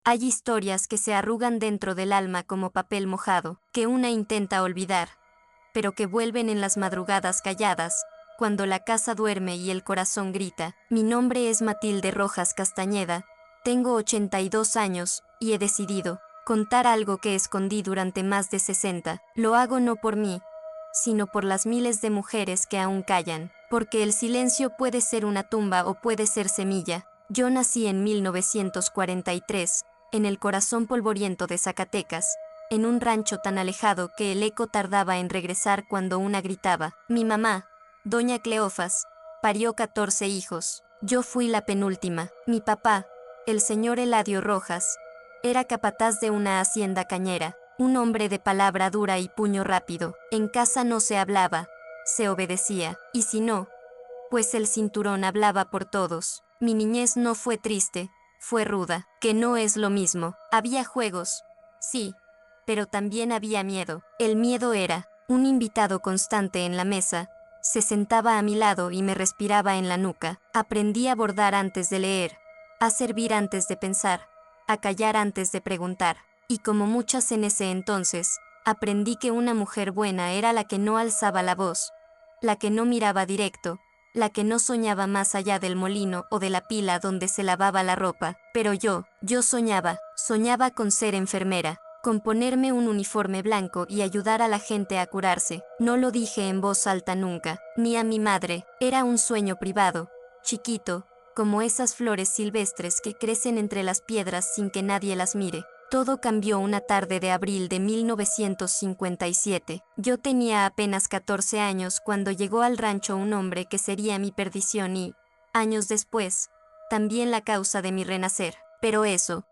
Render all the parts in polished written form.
Hay historias que se arrugan dentro del alma como papel mojado, que una intenta olvidar, pero que vuelven en las madrugadas calladas, cuando la casa duerme y el corazón grita. Mi nombre es Matilde Rojas Castañeda, tengo 82 años, y he decidido contar algo que escondí durante más de 60. Lo hago no por mí, sino por las miles de mujeres que aún callan, porque el silencio puede ser una tumba o puede ser semilla. Yo nací en 1943, en el corazón polvoriento de Zacatecas, en un rancho tan alejado que el eco tardaba en regresar cuando una gritaba. Mi mamá, doña Cleofas, parió 14 hijos. Yo fui la penúltima. Mi papá, el señor Eladio Rojas, era capataz de una hacienda cañera, un hombre de palabra dura y puño rápido. En casa no se hablaba, se obedecía, y si no, pues el cinturón hablaba por todos. Mi niñez no fue triste, fue ruda, que no es lo mismo. Había juegos, sí, pero también había miedo. El miedo era un invitado constante en la mesa. Se sentaba a mi lado y me respiraba en la nuca. Aprendí a bordar antes de leer, a servir antes de pensar, a callar antes de preguntar. Y como muchas en ese entonces, aprendí que una mujer buena era la que no alzaba la voz, la que no miraba directo, la que no soñaba más allá del molino o de la pila donde se lavaba la ropa. Pero yo soñaba con ser enfermera, con ponerme un uniforme blanco y ayudar a la gente a curarse. No lo dije en voz alta nunca, ni a mi madre. Era un sueño privado, chiquito, como esas flores silvestres que crecen entre las piedras sin que nadie las mire. Todo cambió una tarde de abril de 1957. Yo tenía apenas 14 años cuando llegó al rancho un hombre que sería mi perdición y, años después, también la causa de mi renacer. Pero eso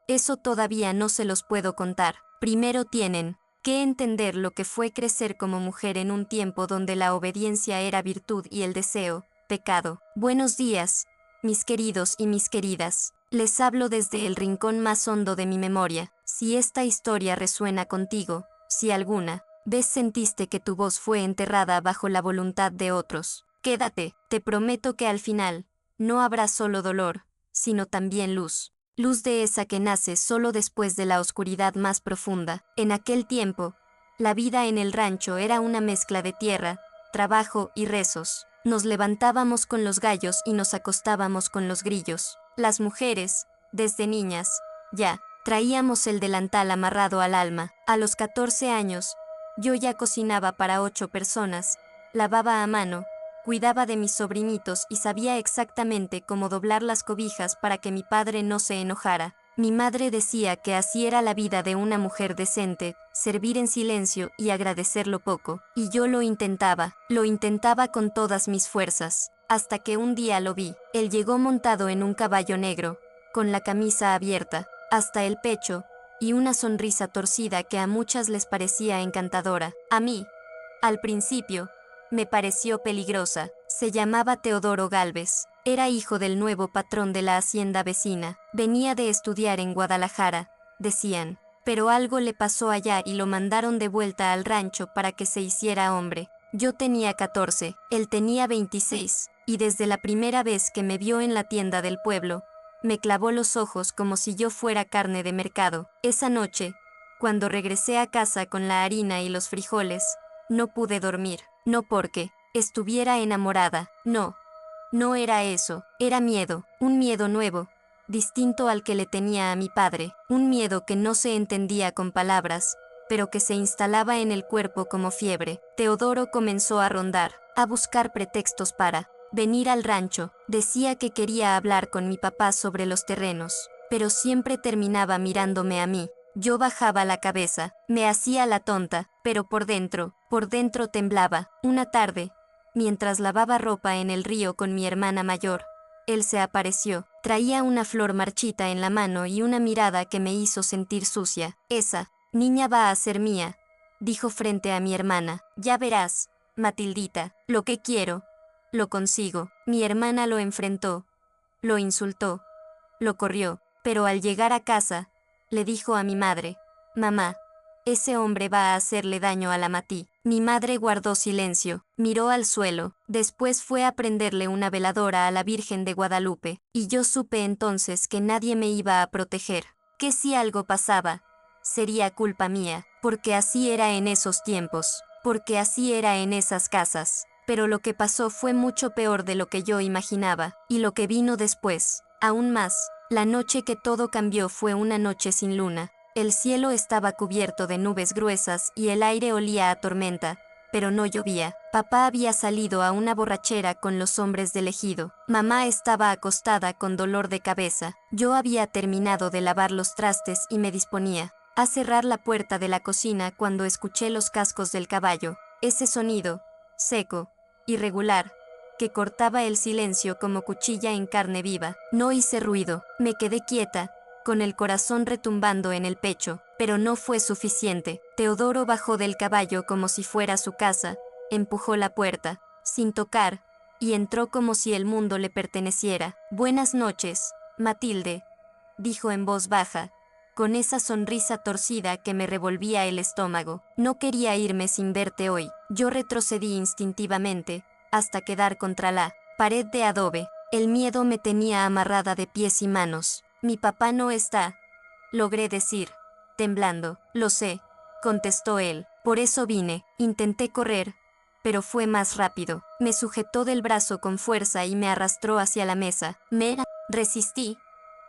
todavía no se los puedo contar. Primero tienen que entender lo que fue crecer como mujer en un tiempo donde la obediencia era virtud y el deseo, pecado. Buenos días, mis queridos y mis queridas. Les hablo desde el rincón más hondo de mi memoria. Si esta historia resuena contigo, si alguna vez sentiste que tu voz fue enterrada bajo la voluntad de otros, quédate, te prometo que al final, no habrá solo dolor, sino también luz. Luz de esa que nace solo después de la oscuridad más profunda. En aquel tiempo, la vida en el rancho era una mezcla de tierra, trabajo y rezos. Nos levantábamos con los gallos y nos acostábamos con los grillos. Las mujeres, desde niñas, ya, traíamos el delantal amarrado al alma. A los 14 años, yo ya cocinaba para 8 personas, lavaba a mano, cuidaba de mis sobrinitos y sabía exactamente cómo doblar las cobijas para que mi padre no se enojara. Mi madre decía que así era la vida de una mujer decente, servir en silencio y agradecer lo poco. Y yo lo intentaba con todas mis fuerzas, hasta que un día lo vi. Él llegó montado en un caballo negro, con la camisa abierta hasta el pecho, y una sonrisa torcida que a muchas les parecía encantadora. A mí, al principio, me pareció peligrosa. Se llamaba Teodoro Gálvez. Era hijo del nuevo patrón de la hacienda vecina. Venía de estudiar en Guadalajara, decían. Pero algo le pasó allá y lo mandaron de vuelta al rancho para que se hiciera hombre. Yo tenía 14, él tenía 26, y desde la primera vez que me vio en la tienda del pueblo, me clavó los ojos como si yo fuera carne de mercado. Esa noche, cuando regresé a casa con la harina y los frijoles, no pude dormir. No porque estuviera enamorada, no era eso, era miedo, un miedo nuevo, distinto al que le tenía a mi padre, un miedo que no se entendía con palabras, pero que se instalaba en el cuerpo como fiebre. Teodoro comenzó a rondar, a buscar pretextos para venir al rancho. Decía que quería hablar con mi papá sobre los terrenos, pero siempre terminaba mirándome a mí. Yo bajaba la cabeza, me hacía la tonta, pero por dentro temblaba. Una tarde, mientras lavaba ropa en el río con mi hermana mayor, él se apareció. Traía una flor marchita en la mano y una mirada que me hizo sentir sucia. Esa niña va a ser mía, dijo frente a mi hermana. Ya verás, Matildita, lo que quiero, lo consigo. Mi hermana lo enfrentó, lo insultó, lo corrió, pero al llegar a casa, le dijo a mi madre: mamá, ese hombre va a hacerle daño a la Matí. Mi madre guardó silencio, miró al suelo, después fue a prenderle una veladora a la Virgen de Guadalupe, y yo supe entonces que nadie me iba a proteger, ¿Qué si algo pasaba? Sería culpa mía, porque así era en esos tiempos, porque así era en esas casas. Pero lo que pasó fue mucho peor de lo que yo imaginaba, y lo que vino después, aún más. La noche que todo cambió fue una noche sin luna. El cielo estaba cubierto de nubes gruesas y el aire olía a tormenta, pero no llovía. Papá había salido a una borrachera con los hombres del ejido. Mamá estaba acostada con dolor de cabeza. Yo había terminado de lavar los trastes y me disponía a cerrar la puerta de la cocina cuando escuché los cascos del caballo. Ese sonido, seco, irregular, que cortaba el silencio como cuchilla en carne viva. No hice ruido, me quedé quieta, con el corazón retumbando en el pecho, pero no fue suficiente. Teodoro bajó del caballo como si fuera su casa, empujó la puerta, sin tocar, y entró como si el mundo le perteneciera. Buenas noches, Matilde, dijo en voz baja, con esa sonrisa torcida que me revolvía el estómago. No quería irme sin verte hoy. Yo retrocedí instintivamente, hasta quedar contra la pared de adobe. El miedo me tenía amarrada de pies y manos. Mi papá no está, logré decir, temblando. Lo sé, contestó él. Por eso vine. Intenté correr, pero fue más rápido. Me sujetó del brazo con fuerza y me arrastró hacia la mesa. Resistí,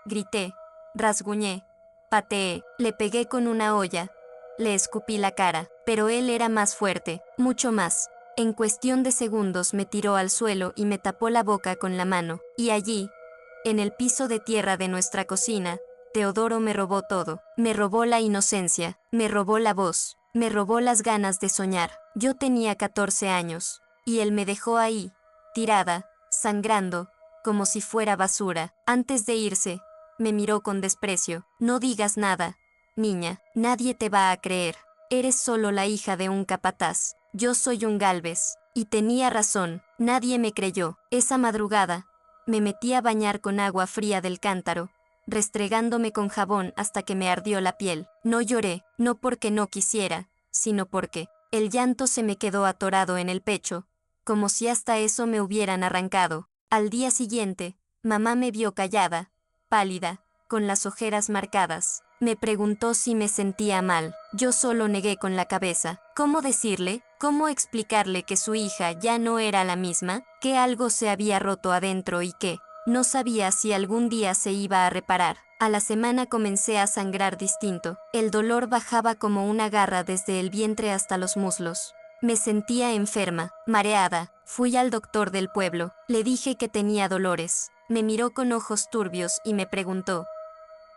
grité, rasguñé, pateé, le pegué con una olla, le escupí la cara, pero él era más fuerte, mucho más. En cuestión de segundos me tiró al suelo y me tapó la boca con la mano. Y allí, en el piso de tierra de nuestra cocina, Teodoro me robó todo. Me robó la inocencia, me robó la voz, me robó las ganas de soñar. Yo tenía 14 años, y él me dejó ahí, tirada, sangrando, como si fuera basura. Antes de irse, me miró con desprecio. No digas nada, niña, nadie te va a creer. Eres solo la hija de un capataz. Yo soy un Gálvez. Y tenía razón, nadie me creyó. Esa madrugada, me metí a bañar con agua fría del cántaro, restregándome con jabón hasta que me ardió la piel. No lloré, no porque no quisiera, sino porque el llanto se me quedó atorado en el pecho, como si hasta eso me hubieran arrancado. Al día siguiente, mamá me vio callada, pálida, con las ojeras marcadas. Me preguntó si me sentía mal. Yo solo negué con la cabeza. ¿Cómo decirle? ¿Cómo explicarle que su hija ya no era la misma? Que algo se había roto adentro y que no sabía si algún día se iba a reparar. A la semana comencé a sangrar distinto. El dolor bajaba como una garra desde el vientre hasta los muslos. Me sentía enferma, mareada. Fui al doctor del pueblo. Le dije que tenía dolores. Me miró con ojos turbios y me preguntó: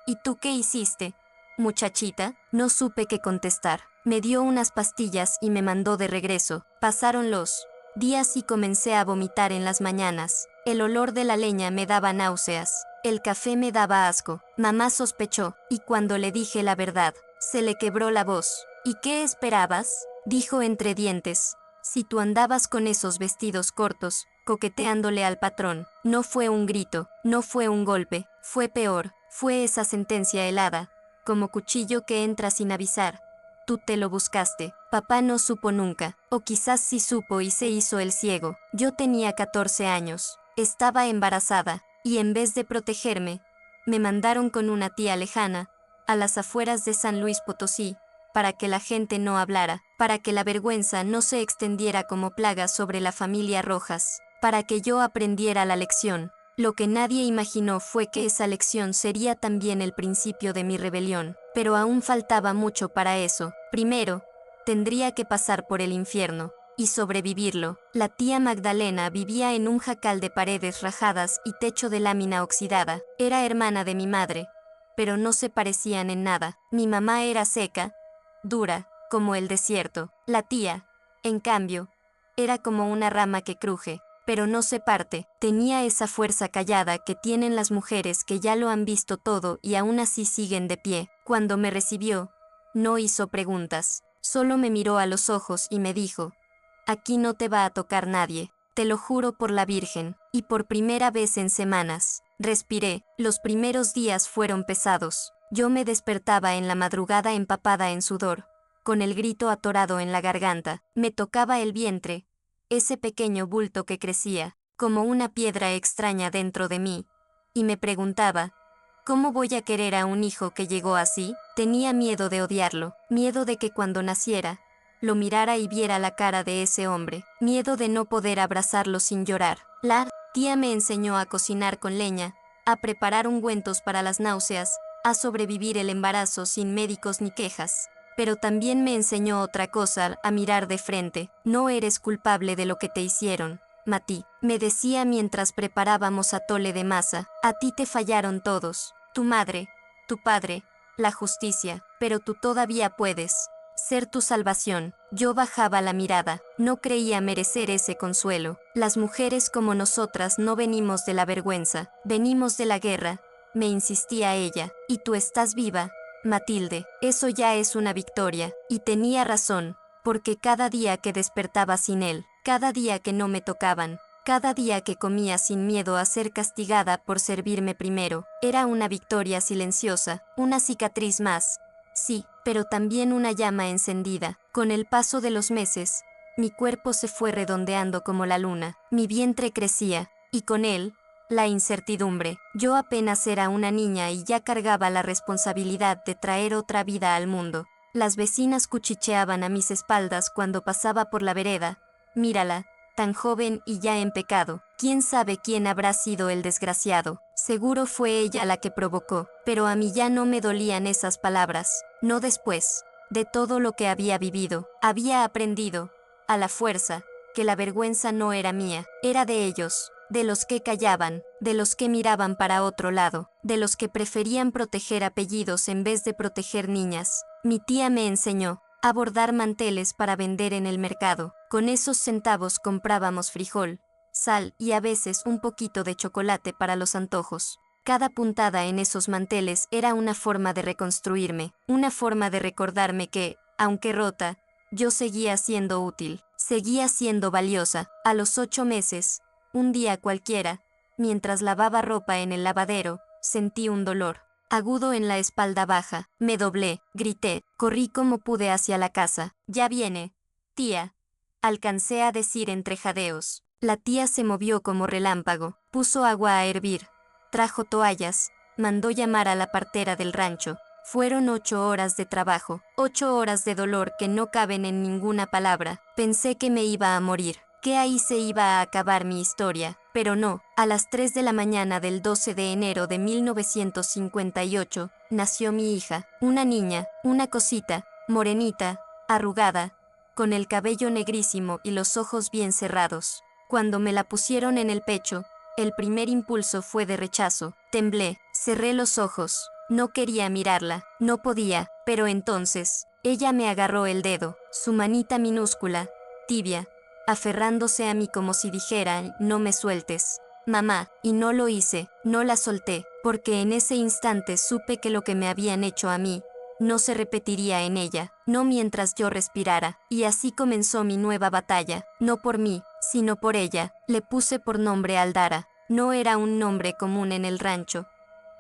¿y tú qué hiciste, muchachita? No supe qué contestar. Me dio unas pastillas y me mandó de regreso. Pasaron los días y comencé a vomitar en las mañanas. El olor de la leña me daba náuseas. El café me daba asco. Mamá sospechó, y cuando le dije la verdad, se le quebró la voz. ¿Y qué esperabas?, dijo entre dientes. Si tú andabas con esos vestidos cortos, coqueteándole al patrón. No fue un grito, no fue un golpe, fue peor. Fue esa sentencia helada, como cuchillo que entra sin avisar. Tú te lo buscaste. Papá no supo nunca, o quizás sí supo y se hizo el ciego. Yo tenía 14 años, estaba embarazada, y en vez de protegerme, me mandaron con una tía lejana, a las afueras de San Luis Potosí, para que la gente no hablara, para que la vergüenza no se extendiera como plaga sobre la familia Rojas, para que yo aprendiera la lección. Lo que nadie imaginó fue que esa lección sería también el principio de mi rebelión, pero aún faltaba mucho para eso. Primero, tendría que pasar por el infierno y sobrevivirlo. La tía Magdalena vivía en un jacal de paredes rajadas y techo de lámina oxidada. Era hermana de mi madre, pero no se parecían en nada. Mi mamá era seca, dura, como el desierto. La tía, en cambio, era como una rama que cruje, pero no se parte. Tenía esa fuerza callada que tienen las mujeres que ya lo han visto todo y aún así siguen de pie. Cuando me recibió, no hizo preguntas, solo me miró a los ojos y me dijo: aquí no te va a tocar nadie, te lo juro por la Virgen. Y por primera vez en semanas, respiré. Los primeros días fueron pesados. Yo me despertaba en la madrugada empapada en sudor, con el grito atorado en la garganta. Me tocaba el vientre, ese pequeño bulto que crecía, como una piedra extraña dentro de mí, y me preguntaba: ¿Cómo voy a querer a un hijo que llegó así? Tenía miedo de odiarlo, miedo de que cuando naciera, lo mirara y viera la cara de ese hombre, miedo de no poder abrazarlo sin llorar. La tía me enseñó a cocinar con leña, a preparar ungüentos para las náuseas, a sobrevivir el embarazo sin médicos ni quejas. Pero también me enseñó otra cosa, a mirar de frente. No eres culpable de lo que te hicieron, Mati, me decía mientras preparábamos atole de masa. A ti te fallaron todos, tu madre, tu padre, la justicia, pero tú todavía puedes ser tu salvación. Yo bajaba la mirada, no creía merecer ese consuelo. Las mujeres como nosotras no venimos de la vergüenza, venimos de la guerra, me insistía ella, y tú estás viva, Matilde, eso ya es una victoria, y tenía razón, porque cada día que despertaba sin él, cada día que no me tocaban, cada día que comía sin miedo a ser castigada por servirme primero, era una victoria silenciosa, una cicatriz más. Sí, pero también una llama encendida. Con el paso de los meses, mi cuerpo se fue redondeando como la luna, mi vientre crecía, y con él, la incertidumbre. Yo apenas era una niña y ya cargaba la responsabilidad de traer otra vida al mundo. Las vecinas cuchicheaban a mis espaldas cuando pasaba por la vereda. Mírala, tan joven y ya en pecado. ¿Quién sabe quién habrá sido el desgraciado? Seguro fue ella la que provocó, pero a mí ya no me dolían esas palabras. No después de todo lo que había vivido. Había aprendido, a la fuerza, que la vergüenza no era mía, era de ellos, de los que callaban, de los que miraban para otro lado, de los que preferían proteger apellidos en vez de proteger niñas. Mi tía me enseñó a bordar manteles para vender en el mercado. Con esos centavos comprábamos frijol, sal y a veces un poquito de chocolate para los antojos. Cada puntada en esos manteles era una forma de reconstruirme, una forma de recordarme que, aunque rota, yo seguía siendo útil, seguía siendo valiosa. A los 8 meses, un día cualquiera, mientras lavaba ropa en el lavadero, sentí un dolor agudo en la espalda baja. Me doblé, grité, corrí como pude hacia la casa. Ya viene, tía, alcancé a decir entre jadeos. La tía se movió como relámpago, puso agua a hervir, trajo toallas, mandó llamar a la partera del rancho. Fueron 8 horas de trabajo, 8 horas de dolor que no caben en ninguna palabra. Pensé que me iba a morir, que ahí se iba a acabar mi historia, pero no. A las 3 de la mañana del 12 de enero de 1958, nació mi hija, una niña, una cosita, morenita, arrugada, con el cabello negrísimo y los ojos bien cerrados. Cuando me la pusieron en el pecho, el primer impulso fue de rechazo. Temblé, cerré los ojos, no quería mirarla, no podía, pero entonces, ella me agarró el dedo, su manita minúscula, tibia, aferrándose a mí como si dijera, no me sueltes, mamá, y no lo hice, no la solté, porque en ese instante supe que lo que me habían hecho a mí, no se repetiría en ella, no mientras yo respirara, y así comenzó mi nueva batalla, no por mí, sino por ella. Le puse por nombre Aldara, no era un nombre común en el rancho,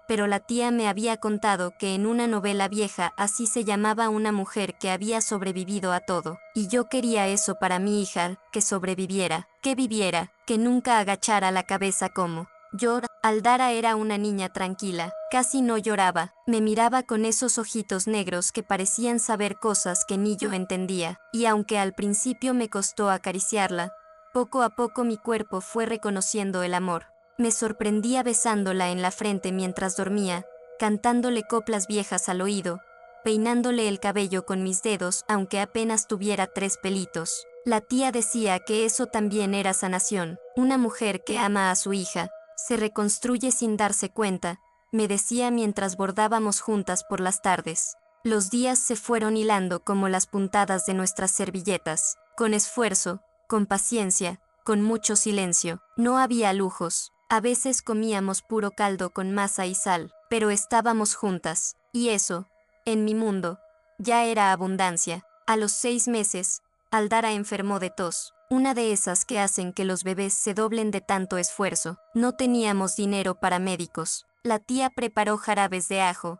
pero la tía me había contado que en una novela vieja así se llamaba una mujer que había sobrevivido a todo, y yo quería eso para mi hija, que sobreviviera, que viviera, que nunca agachara la cabeza como yo. Aldara era una niña tranquila, casi no lloraba, me miraba con esos ojitos negros que parecían saber cosas que ni yo entendía, y aunque al principio me costó acariciarla, poco a poco mi cuerpo fue reconociendo el amor. Me sorprendía besándola en la frente mientras dormía, cantándole coplas viejas al oído, peinándole el cabello con mis dedos aunque apenas tuviera 3 pelitos. La tía decía que eso también era sanación. Una mujer que ama a su hija se reconstruye sin darse cuenta, me decía mientras bordábamos juntas por las tardes. Los días se fueron hilando como las puntadas de nuestras servilletas, con esfuerzo, con paciencia, con mucho silencio. No había lujos. A veces comíamos puro caldo con masa y sal, pero estábamos juntas, y eso, en mi mundo, ya era abundancia. A los 6 meses, Aldara enfermó de tos, una de esas que hacen que los bebés se doblen de tanto esfuerzo. No teníamos dinero para médicos. La tía preparó jarabes de ajo,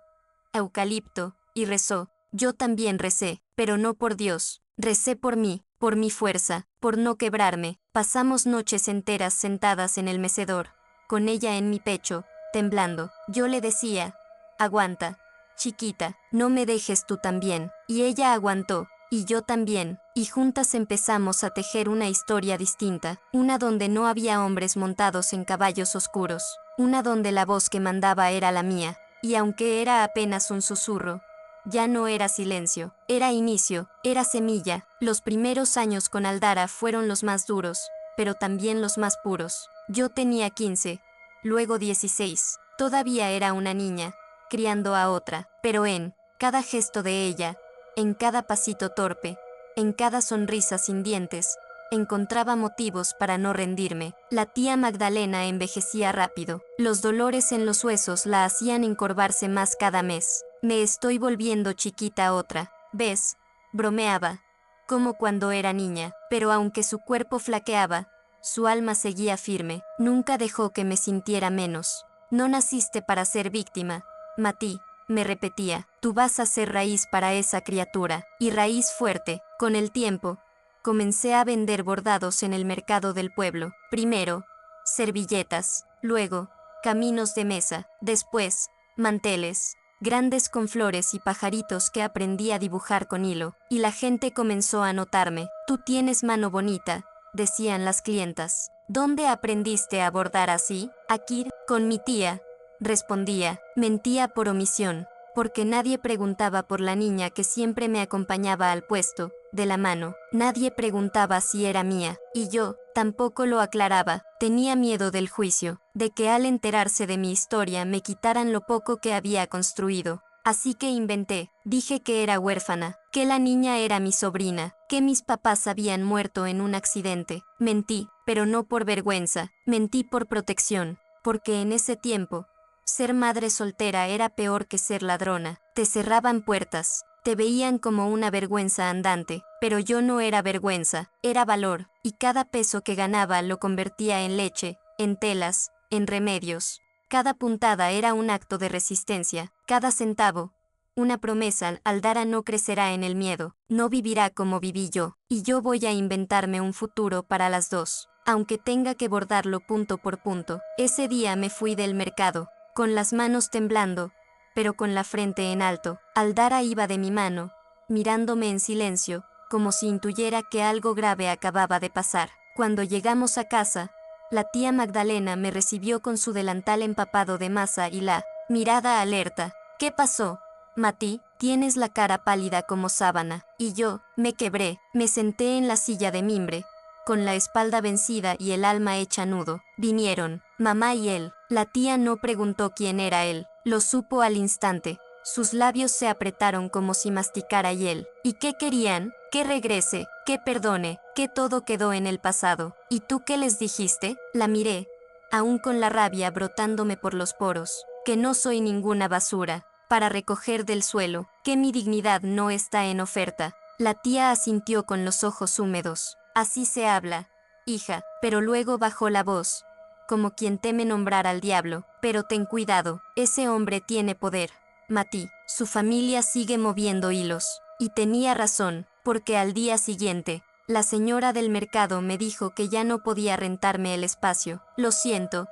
eucalipto, y rezó. Yo también recé, pero no por Dios, recé por mí, por mi fuerza, por no quebrarme. Pasamos noches enteras sentadas en el mecedor, con ella en mi pecho, temblando. Yo le decía, aguanta, chiquita, no me dejes tú también. Y ella aguantó, y yo también, y juntas empezamos a tejer una historia distinta, una donde no había hombres montados en caballos oscuros, una donde la voz que mandaba era la mía, y aunque era apenas un susurro, ya no era silencio, era inicio, era semilla. Los primeros años con Aldara fueron los más duros, pero también los más puros. Yo tenía 15, luego 16, todavía era una niña, criando a otra, pero en cada gesto de ella, en cada pasito torpe, en cada sonrisa sin dientes, encontraba motivos para no rendirme. La tía Magdalena envejecía rápido. Los dolores en los huesos la hacían encorvarse más cada mes. Me estoy volviendo chiquita otra vez, bromeaba, como cuando era niña, pero aunque su cuerpo flaqueaba, su alma seguía firme. Nunca dejó que me sintiera menos. No naciste para ser víctima, Mati, me repetía, tú vas a ser raíz para esa criatura, y raíz fuerte. Con el tiempo, comencé a vender bordados en el mercado del pueblo. Primero, servilletas, luego, caminos de mesa, después, manteles, grandes con flores y pajaritos que aprendí a dibujar con hilo, y la gente comenzó a notarme. Tú tienes mano bonita, decían las clientas. ¿Dónde aprendiste a bordar así? Aquí, con mi tía, respondía. Mentía por omisión, porque nadie preguntaba por la niña que siempre me acompañaba al puesto, de la mano. Nadie preguntaba si era mía, y yo tampoco lo aclaraba. Tenía miedo del juicio, de que al enterarse de mi historia me quitaran lo poco que había construido. Así que inventé, dije que era huérfana, que la niña era mi sobrina, que mis papás habían muerto en un accidente. Mentí, pero no por vergüenza, mentí por protección, porque en ese tiempo, ser madre soltera era peor que ser ladrona. Te cerraban puertas, te veían como una vergüenza andante, pero yo no era vergüenza, era valor, y cada peso que ganaba lo convertía en leche, en telas, en remedios. Cada puntada era un acto de resistencia, cada centavo, una promesa. Aldara no crecerá en el miedo, no vivirá como viví yo, y yo voy a inventarme un futuro para las dos, aunque tenga que bordarlo punto por punto. Ese día me fui del mercado, con las manos temblando, pero con la frente en alto. Aldara iba de mi mano, mirándome en silencio, como si intuyera que algo grave acababa de pasar. Cuando llegamos a casa, la tía Magdalena me recibió con su delantal empapado de masa y la mirada alerta. ¿Qué pasó, Mati? Tienes la cara pálida como sábana. Y yo, me quebré, me senté en la silla de mimbre, con la espalda vencida y el alma hecha nudo. Vinieron, mamá y él. La tía no preguntó quién era él, lo supo al instante. Sus labios se apretaron como si masticara hiel. ¿Y qué querían? Que regrese, que perdone, que todo quedó en el pasado. ¿Y tú qué les dijiste? La miré, aún con la rabia brotándome por los poros, que no soy ninguna basura para recoger del suelo, que mi dignidad no está en oferta. La tía asintió con los ojos húmedos. Así se habla, hija, pero luego bajó la voz, como quien teme nombrar al diablo. Pero ten cuidado, ese hombre tiene poder, Mati. Su familia sigue moviendo hilos. Y tenía razón, porque al día siguiente, la señora del mercado me dijo que ya no podía rentarme el espacio. Lo siento,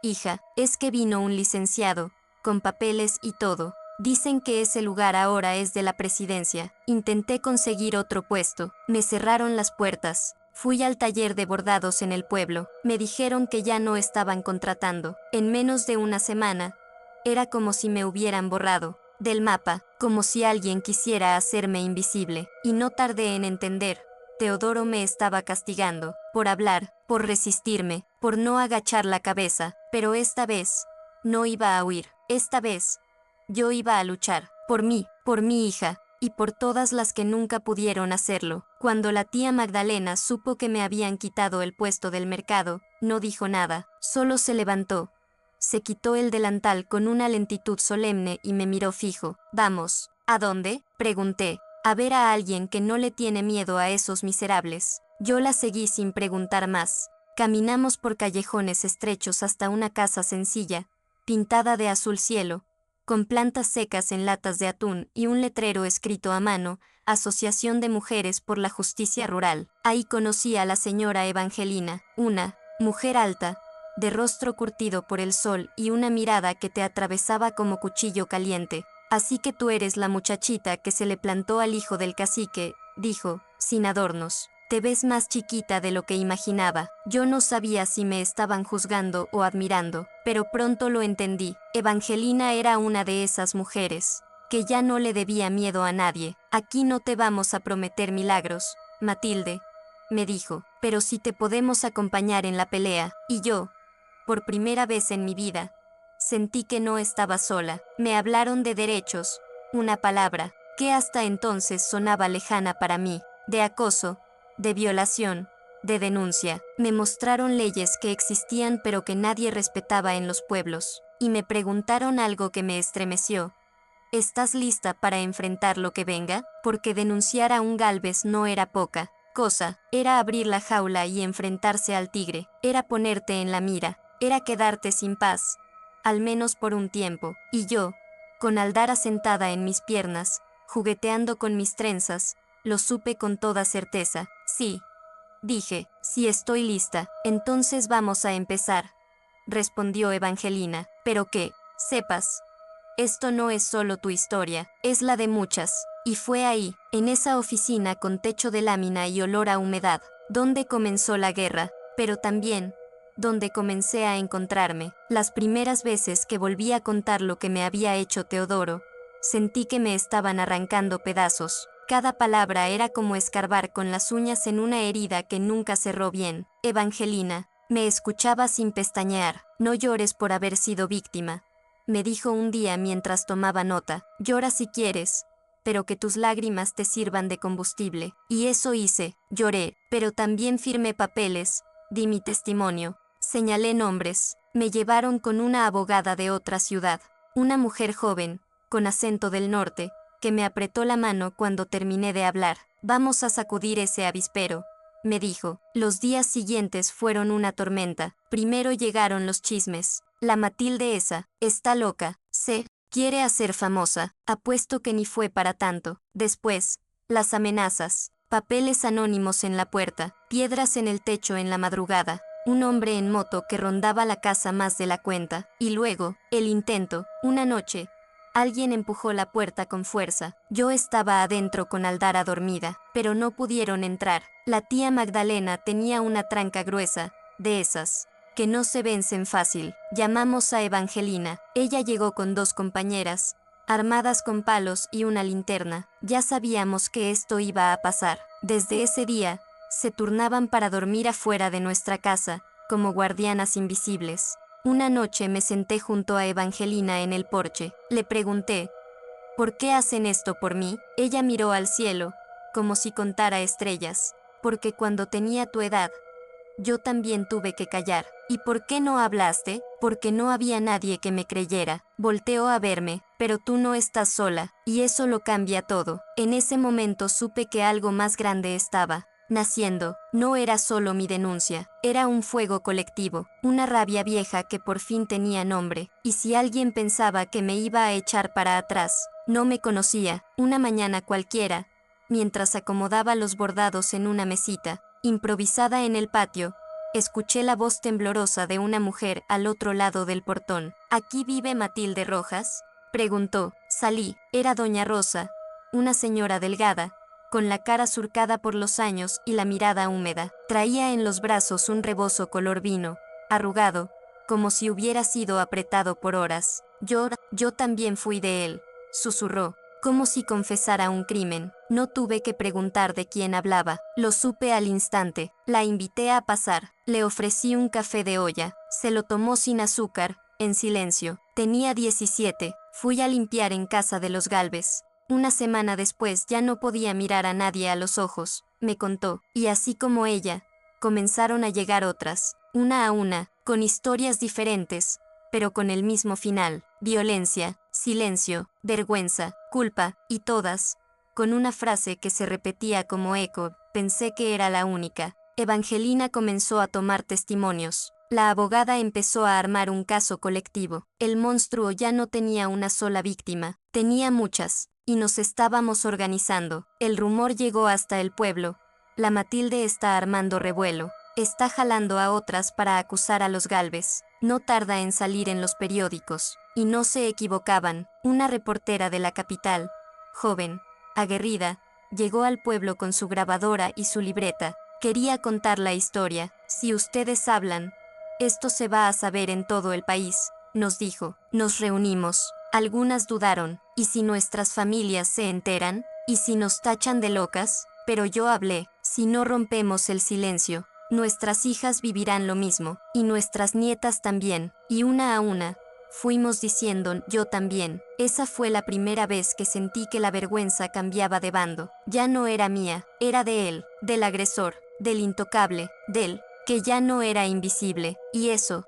hija, es que vino un licenciado, con papeles y todo. Dicen que ese lugar ahora es de la presidencia. Intenté conseguir otro puesto, me cerraron las puertas. Fui al taller de bordados en el pueblo, me dijeron que ya no estaban contratando. En menos de una semana, era como si me hubieran borrado del mapa, como si alguien quisiera hacerme invisible. Y no tardé en entender. Teodoro me estaba castigando, por hablar, por resistirme, por no agachar la cabeza, pero esta vez, no iba a huir. Esta vez, yo iba a luchar, por mí, por mi hija, y por todas las que nunca pudieron hacerlo. Cuando la tía Magdalena supo que me habían quitado el puesto del mercado, no dijo nada, solo se levantó. Se quitó el delantal con una lentitud solemne y me miró fijo. «Vamos, ¿a dónde?», pregunté. «A ver a alguien que no le tiene miedo a esos miserables». Yo la seguí sin preguntar más. Caminamos por callejones estrechos hasta una casa sencilla, pintada de azul cielo, con plantas secas en latas de atún y un letrero escrito a mano, Asociación de Mujeres por la Justicia Rural. Ahí conocí a la señora Evangelina, una mujer alta, de rostro curtido por el sol y una mirada que te atravesaba como cuchillo caliente. Así que tú eres la muchachita que se le plantó al hijo del cacique, dijo, sin adornos. Te ves más chiquita de lo que imaginaba. Yo no sabía si me estaban juzgando o admirando, pero pronto lo entendí. Evangelina era una de esas mujeres que ya no le debía miedo a nadie. Aquí no te vamos a prometer milagros, Matilde, me dijo, pero sí te podemos acompañar en la pelea. Y yo, por primera vez en mi vida, sentí que no estaba sola. Me hablaron de derechos, una palabra que hasta entonces sonaba lejana para mí, de acoso, de violación, de denuncia. Me mostraron leyes que existían pero que nadie respetaba en los pueblos, y me preguntaron algo que me estremeció. ¿Estás lista para enfrentar lo que venga? Porque denunciar a un Gálvez no era poca cosa, era abrir la jaula y enfrentarse al tigre, era ponerte en la mira, era quedarte sin paz, al menos por un tiempo, y yo, con Aldara sentada en mis piernas, jugueteando con mis trenzas, lo supe con toda certeza. Sí, dije, si estoy lista, entonces vamos a empezar, respondió Evangelina, pero que, sepas, esto no es solo tu historia, es la de muchas. Y fue ahí, en esa oficina con techo de lámina y olor a humedad, donde comenzó la guerra, pero también, donde comencé a encontrarme. Las primeras veces que volví a contar lo que me había hecho Teodoro, sentí que me estaban arrancando pedazos. Cada palabra era como escarbar con las uñas en una herida que nunca cerró bien. Evangelina, me escuchaba sin pestañear. No llores por haber sido víctima, me dijo un día mientras tomaba nota. Llora si quieres, pero que tus lágrimas te sirvan de combustible. Y eso hice, lloré, pero también firmé papeles, di mi testimonio, señalé nombres, me llevaron con una abogada de otra ciudad, una mujer joven, con acento del norte, que me apretó la mano cuando terminé de hablar. Vamos a sacudir ese avispero, me dijo. Los días siguientes fueron una tormenta. Primero llegaron los chismes. La Matilde esa, está loca, se quiere hacer famosa, apuesto que ni fue para tanto. Después, las amenazas, papeles anónimos en la puerta, piedras en el techo en la madrugada, un hombre en moto que rondaba la casa más de la cuenta, y luego, el intento. Una noche, alguien empujó la puerta con fuerza. Yo estaba adentro con Aldara dormida, pero no pudieron entrar. La tía Magdalena tenía una tranca gruesa, de esas que no se vencen fácil. Llamamos a Evangelina. Ella llegó con 2 compañeras, armadas con palos y una linterna. Ya sabíamos que esto iba a pasar. Desde ese día, se turnaban para dormir afuera de nuestra casa, como guardianas invisibles. Una noche me senté junto a Evangelina en el porche. Le pregunté, ¿por qué hacen esto por mí? Ella miró al cielo, como si contara estrellas. Porque cuando tenía tu edad, yo también tuve que callar. ¿Y por qué no hablaste? Porque no había nadie que me creyera. Volteó a verme, pero tú no estás sola, y eso lo cambia todo. En ese momento supe que algo más grande estaba naciendo. No era solo mi denuncia, era un fuego colectivo, una rabia vieja que por fin tenía nombre. Y si alguien pensaba que me iba a echar para atrás, no me conocía. Una mañana cualquiera, mientras acomodaba los bordados en una mesita improvisada en el patio, escuché la voz temblorosa de una mujer al otro lado del portón. ¿Aquí vive Matilde Rojas?, preguntó. Salí. Era doña Rosa, una señora delgada, con la cara surcada por los años y la mirada húmeda. Traía en los brazos un rebozo color vino, arrugado, como si hubiera sido apretado por horas. Yo también fui de él, susurró, como si confesara un crimen. No tuve que preguntar de quién hablaba, lo supe al instante. La invité a pasar, le ofrecí un café de olla, se lo tomó sin azúcar, en silencio. Tenía 17, fui a limpiar en casa de los Gálvez. Una semana después ya no podía mirar a nadie a los ojos, me contó, y así como ella, comenzaron a llegar otras, una a una, con historias diferentes, pero con el mismo final: violencia, silencio, vergüenza, culpa, y todas, con una frase que se repetía como eco. Pensé que era la única. Evangelina comenzó a tomar testimonios. La abogada empezó a armar un caso colectivo. El monstruo ya no tenía una sola víctima, tenía muchas, y nos estábamos organizando. El rumor llegó hasta el pueblo. La Matilde está armando revuelo. está jalando a otras para acusar a los Gálvez. No tarda en salir en los periódicos. Y no se equivocaban. Una reportera de la capital, joven, aguerrida, llegó al pueblo con su grabadora y su libreta. Quería contar la historia. Si ustedes hablan, esto se va a saber en todo el país, nos dijo. Nos reunimos. Algunas dudaron. ¿Y si nuestras familias se enteran? ¿Y si nos tachan de locas? Pero yo hablé. Si no rompemos el silencio, nuestras hijas vivirán lo mismo, y nuestras nietas también, y una a una. Fuimos diciendo, yo también. Esa fue la primera vez que sentí que la vergüenza cambiaba de bando. Ya no era mía, era de él, del agresor, del intocable, del que ya no era invisible. Y eso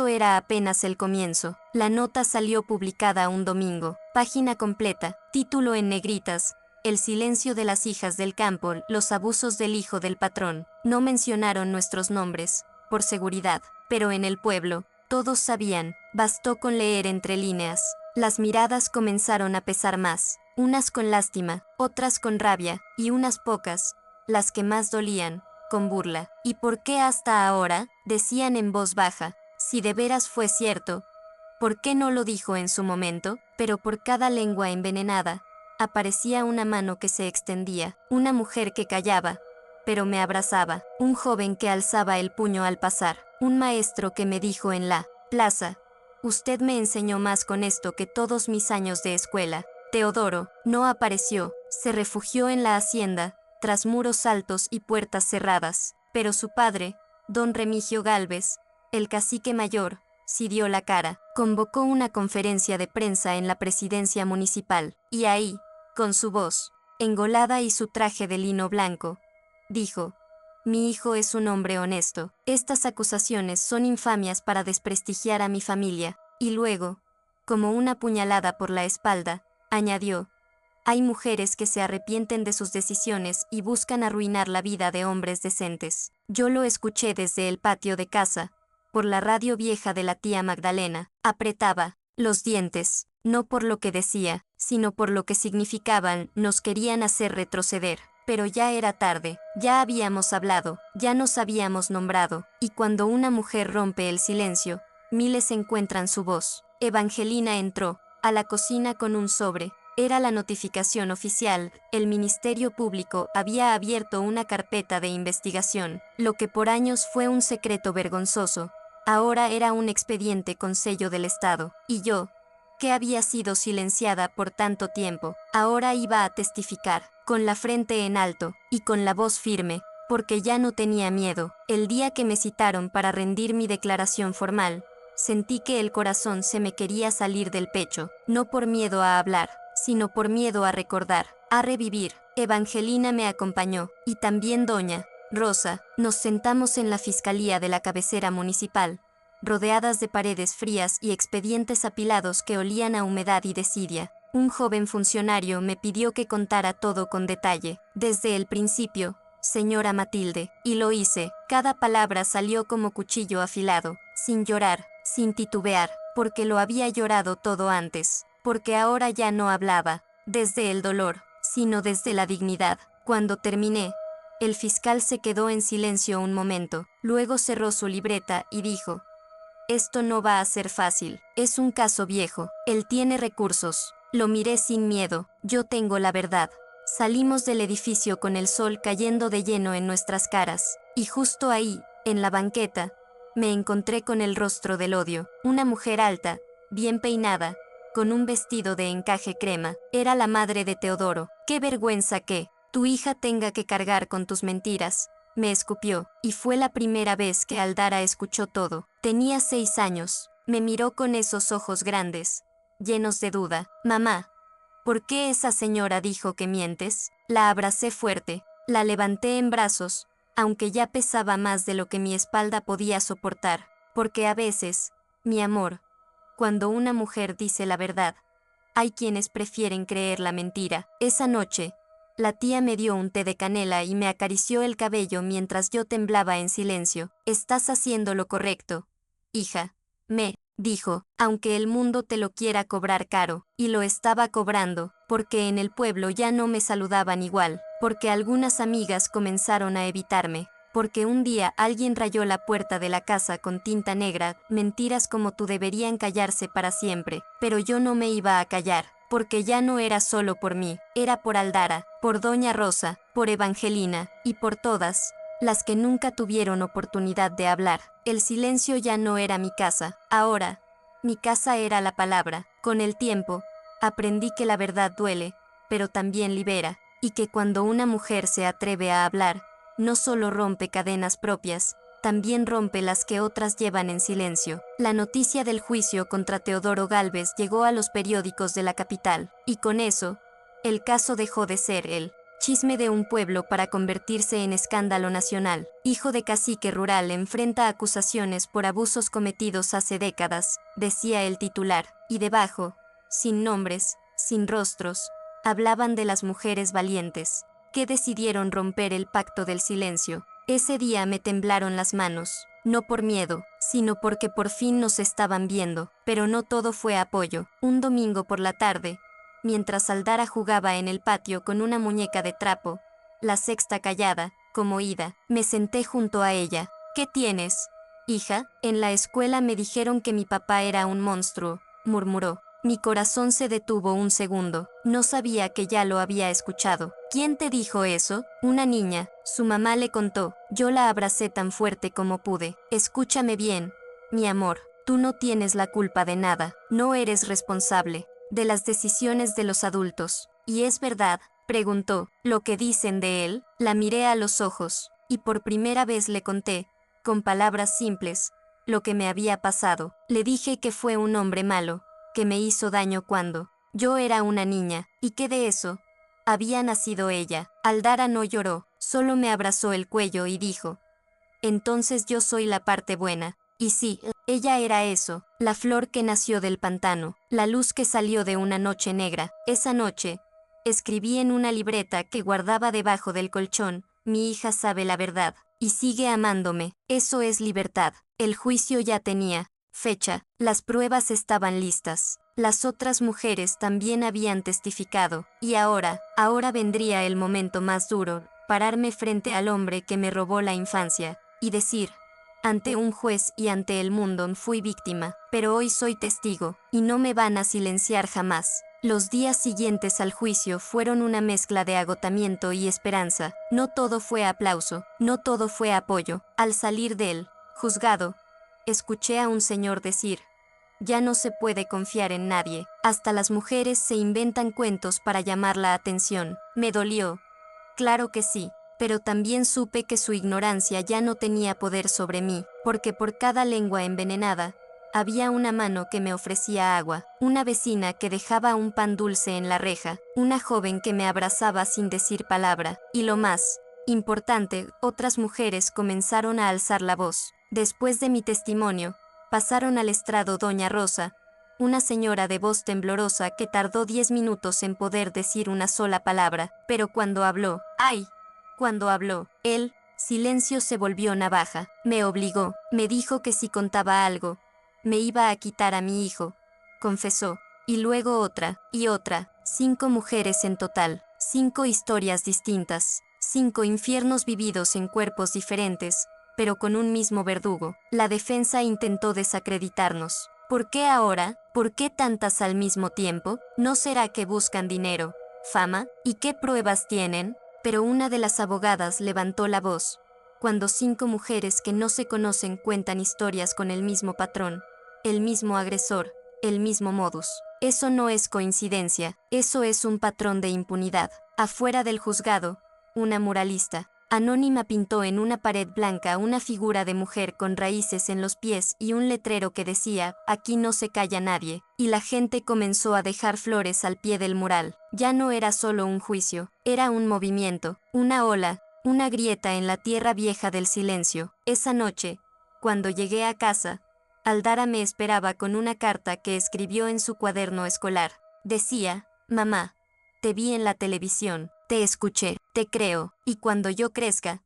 era apenas el comienzo. La nota salió publicada un domingo. Página completa, título en negritas. El silencio de las hijas del campo, los abusos del hijo del patrón. No mencionaron nuestros nombres, por seguridad, pero en el pueblo, todos sabían, bastó con leer entre líneas. Las miradas comenzaron a pesar más, unas con lástima, otras con rabia, y unas pocas, las que más dolían, con burla. ¿Y por qué hasta ahora? Decían en voz baja, si de veras fue cierto, ¿por qué no lo dijo en su momento? Pero por cada lengua envenenada, aparecía una mano que se extendía, una mujer que callaba, pero me abrazaba, un joven que alzaba el puño al pasar, un maestro que me dijo en la plaza, usted me enseñó más con esto que todos mis años de escuela. Teodoro no apareció, se refugió en la hacienda, tras muros altos y puertas cerradas, pero su padre, don Remigio Gálvez, el cacique mayor, sí dio la cara, convocó una conferencia de prensa en la presidencia municipal, y ahí, con su voz engolada y su traje de lino blanco, dijo, mi hijo es un hombre honesto. Estas acusaciones son infamias para desprestigiar a mi familia. Y luego, como una puñalada por la espalda, añadió, hay mujeres que se arrepienten de sus decisiones y buscan arruinar la vida de hombres decentes. Yo lo escuché desde el patio de casa, por la radio vieja de la tía Magdalena. Apretaba los dientes, no por lo que decía, sino por lo que significaban. Nos querían hacer retroceder. Pero ya era tarde, ya habíamos hablado, ya nos habíamos nombrado, y cuando una mujer rompe el silencio, miles encuentran su voz. Evangelina entró a la cocina con un sobre. Era la notificación oficial. El Ministerio Público había abierto una carpeta de investigación. Lo que por años fue un secreto vergonzoso, ahora era un expediente con sello del Estado. Y yo, que había sido silenciada por tanto tiempo, ahora iba a testificar, con la frente en alto, y con la voz firme, porque ya no tenía miedo. El día que me citaron para rendir mi declaración formal, sentí que el corazón se me quería salir del pecho, no por miedo a hablar, sino por miedo a recordar, a revivir. Evangelina me acompañó, y también doña Rosa. Nos sentamos en la fiscalía de la cabecera municipal, rodeadas de paredes frías y expedientes apilados que olían a humedad y desidia. Un joven funcionario me pidió que contara todo con detalle, desde el principio, señora Matilde, y lo hice. Cada palabra salió como cuchillo afilado, sin llorar, sin titubear, porque lo había llorado todo antes, porque ahora ya no hablaba, desde el dolor, sino desde la dignidad. Cuando terminé, el fiscal se quedó en silencio un momento, luego cerró su libreta y dijo, esto no va a ser fácil, es un caso viejo, él tiene recursos. Lo miré sin miedo, yo tengo la verdad. Salimos del edificio con el sol cayendo de lleno en nuestras caras, y justo ahí, en la banqueta, me encontré con el rostro del odio. Una mujer alta, bien peinada, con un vestido de encaje crema. Era la madre de Teodoro. ¡Qué vergüenza que tu hija tenga que cargar con tus mentiras! Me escupió, y fue la primera vez que Aldara escuchó todo. Tenía 6 años. Me miró con esos ojos grandes, llenos de duda. Mamá, ¿por qué esa señora dijo que mientes? La abracé fuerte, la levanté en brazos, aunque ya pesaba más de lo que mi espalda podía soportar, porque a veces, mi amor, cuando una mujer dice la verdad, hay quienes prefieren creer la mentira. Esa noche, la tía me dio un té de canela y me acarició el cabello mientras yo temblaba en silencio. Estás haciendo lo correcto, hija, me dijo, aunque el mundo te lo quiera cobrar caro. Y lo estaba cobrando, porque en el pueblo ya no me saludaban igual, porque algunas amigas comenzaron a evitarme, porque un día alguien rayó la puerta de la casa con tinta negra, mentiras como tú deberían callarse para siempre, pero yo no me iba a callar, porque ya no era solo por mí, era por Aldara, por Doña Rosa, por Evangelina, y por todas las que nunca tuvieron oportunidad de hablar. El silencio ya no era mi casa, ahora, mi casa era la palabra. Con el tiempo, aprendí que la verdad duele, pero también libera, y que cuando una mujer se atreve a hablar, no solo rompe cadenas propias, también rompe las que otras llevan en silencio. La noticia del juicio contra Teodoro Gálvez llegó a los periódicos de la capital, y con eso, el caso dejó de ser el chisme de un pueblo para convertirse en escándalo nacional. Hijo de cacique rural enfrenta acusaciones por abusos cometidos hace décadas, decía el titular, y debajo, sin nombres, sin rostros, hablaban de las mujeres valientes, que decidieron romper el pacto del silencio. Ese día me temblaron las manos, no por miedo, sino porque por fin nos estaban viendo, pero no todo fue apoyo. Un domingo por la tarde, mientras Aldara jugaba en el patio con una muñeca de trapo, la sexta callada, como ida, me senté junto a ella. ¿Qué tienes, hija? En la escuela me dijeron que mi papá era un monstruo, murmuró. Mi corazón se detuvo un segundo, no sabía que ya lo había escuchado. ¿Quién te dijo eso? Una niña, su mamá le contó. Yo la abracé tan fuerte como pude. Escúchame bien, mi amor, tú no tienes la culpa de nada, no eres responsable de las decisiones de los adultos. ¿Y es verdad?, preguntó, ¿lo que dicen de él? La miré a los ojos, y por primera vez le conté, con palabras simples, lo que me había pasado. Le dije que fue un hombre malo, que me hizo daño cuando yo era una niña, y que de eso había nacido ella. Aldara no lloró, solo me abrazó el cuello y dijo, entonces yo soy la parte buena. Y sí, ella era eso, la flor que nació del pantano, la luz que salió de una noche negra. Esa noche, escribí en una libreta que guardaba debajo del colchón, mi hija sabe la verdad, y sigue amándome. Eso es libertad. El juicio ya tenía fecha, las pruebas estaban listas. Las otras mujeres también habían testificado, y ahora vendría el momento más duro, pararme frente al hombre que me robó la infancia, y decir, ante un juez y ante el mundo fui víctima, pero hoy soy testigo, y no me van a silenciar jamás. Los días siguientes al juicio fueron una mezcla de agotamiento y esperanza. No todo fue aplauso, no todo fue apoyo. Al salir del juzgado, escuché a un señor decir, ya no se puede confiar en nadie, hasta las mujeres se inventan cuentos para llamar la atención. Me dolió. Claro que sí, pero también supe que su ignorancia ya no tenía poder sobre mí, porque por cada lengua envenenada, había una mano que me ofrecía agua, una vecina que dejaba un pan dulce en la reja, una joven que me abrazaba sin decir palabra, y lo más importante, otras mujeres comenzaron a alzar la voz. Después de mi testimonio, pasaron al estrado Doña Rosa, una señora de voz temblorosa que tardó 10 minutos en poder decir una sola palabra, pero cuando habló, ¡ay! Cuando habló, el silencio se volvió navaja. Me obligó, me dijo que si contaba algo, me iba a quitar a mi hijo, confesó, y luego otra, y otra, 5 mujeres en total, 5 historias distintas, 5 infiernos vividos en cuerpos diferentes, pero con un mismo verdugo. La defensa intentó desacreditarnos. ¿Por qué ahora? ¿Por qué tantas al mismo tiempo? ¿No será que buscan dinero, fama? ¿Y qué pruebas tienen? Pero una de las abogadas levantó la voz. Cuando 5 mujeres que no se conocen cuentan historias con el mismo patrón, el mismo agresor, el mismo modus. Eso no es coincidencia, eso es un patrón de impunidad. Afuera del juzgado, una muralista anónima pintó en una pared blanca una figura de mujer con raíces en los pies y un letrero que decía, aquí no se calla nadie, y la gente comenzó a dejar flores al pie del mural. Ya no era solo un juicio, era un movimiento, una ola, una grieta en la tierra vieja del silencio. Esa noche, cuando llegué a casa, Aldara me esperaba con una carta que escribió en su cuaderno escolar. Decía, mamá, te vi en la televisión, te escuché, te creo, y cuando yo crezca,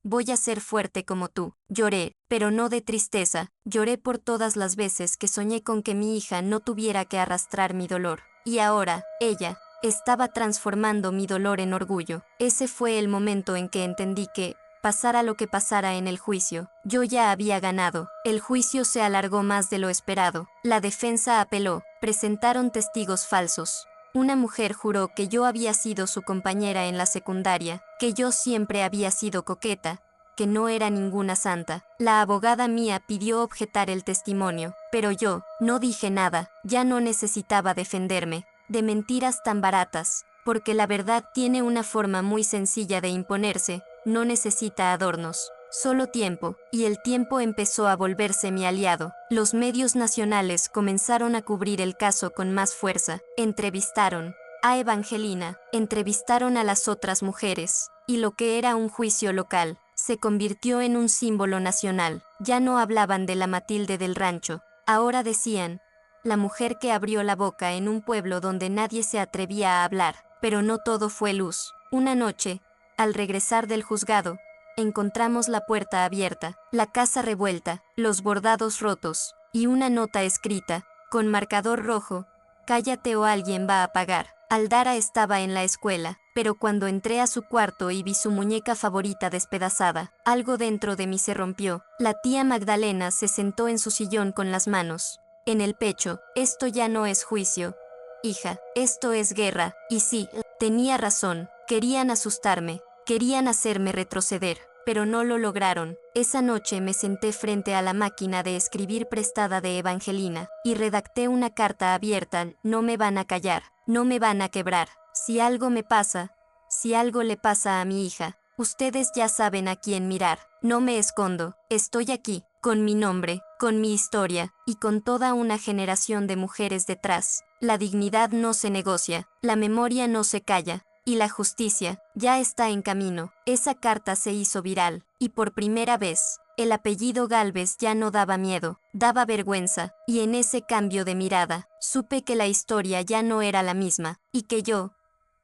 voy a ser fuerte como tú. Lloré, pero no de tristeza, lloré por todas las veces que soñé con que mi hija no tuviera que arrastrar mi dolor. Y ahora, ella, estaba transformando mi dolor en orgullo. Ese fue el momento en que entendí que, pasara lo que pasara en el juicio. Yo ya había ganado. El juicio se alargó más de lo esperado. La defensa apeló. Presentaron testigos falsos. Una mujer juró que yo había sido su compañera en la secundaria, que yo siempre había sido coqueta, que no era ninguna santa. La abogada mía pidió objetar el testimonio, pero yo no dije nada. Ya no necesitaba defenderme de mentiras tan baratas, porque la verdad tiene una forma muy sencilla de imponerse, no necesita adornos. Solo tiempo, y el tiempo empezó a volverse mi aliado. Los medios nacionales comenzaron a cubrir el caso con más fuerza. Entrevistaron a Evangelina, entrevistaron a las otras mujeres, y lo que era un juicio local se convirtió en un símbolo nacional. Ya no hablaban de la Matilde del rancho, ahora decían, la mujer que abrió la boca en un pueblo donde nadie se atrevía a hablar. Pero no todo fue luz. Una noche, al regresar del juzgado, encontramos la puerta abierta, la casa revuelta, los bordados rotos, y una nota escrita, con marcador rojo, cállate o alguien va a pagar. Aldara estaba en la escuela, pero cuando entré a su cuarto y vi su muñeca favorita despedazada, algo dentro de mí se rompió. La tía Magdalena se sentó en su sillón con las manos en el pecho. Esto ya no es juicio, hija, esto es guerra. Y sí, tenía razón, querían asustarme, querían hacerme retroceder, pero no lo lograron. Esa noche me senté frente a la máquina de escribir prestada de Evangelina, y redacté una carta abierta. No me van a callar, no me van a quebrar. Si algo me pasa, si algo le pasa a mi hija, ustedes ya saben a quién mirar. No me escondo, estoy aquí, con mi nombre, con mi historia, y con toda una generación de mujeres detrás. La dignidad no se negocia, la memoria no se calla, y la justicia ya está en camino. Esa carta se hizo viral, y por primera vez, el apellido Gálvez ya no daba miedo, daba vergüenza, y en ese cambio de mirada, supe que la historia ya no era la misma, y que yo,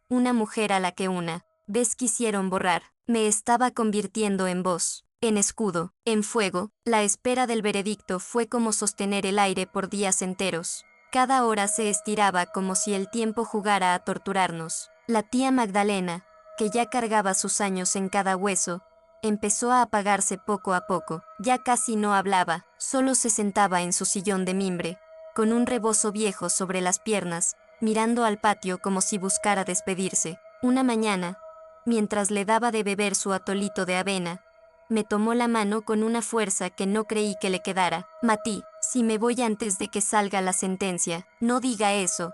una mujer a la que una vez quisieron borrar, me estaba convirtiendo en voz, en escudo, en fuego. La espera del veredicto fue como sostener el aire por días enteros. Cada hora se estiraba como si el tiempo jugara a torturarnos. La tía Magdalena, que ya cargaba sus años en cada hueso, empezó a apagarse poco a poco. Ya casi no hablaba, solo se sentaba en su sillón de mimbre, con un rebozo viejo sobre las piernas, mirando al patio como si buscara despedirse. Una mañana, mientras le daba de beber su atolito de avena, me tomó la mano con una fuerza que no creí que le quedara. Mati, si me voy antes de que salga la sentencia, no diga eso.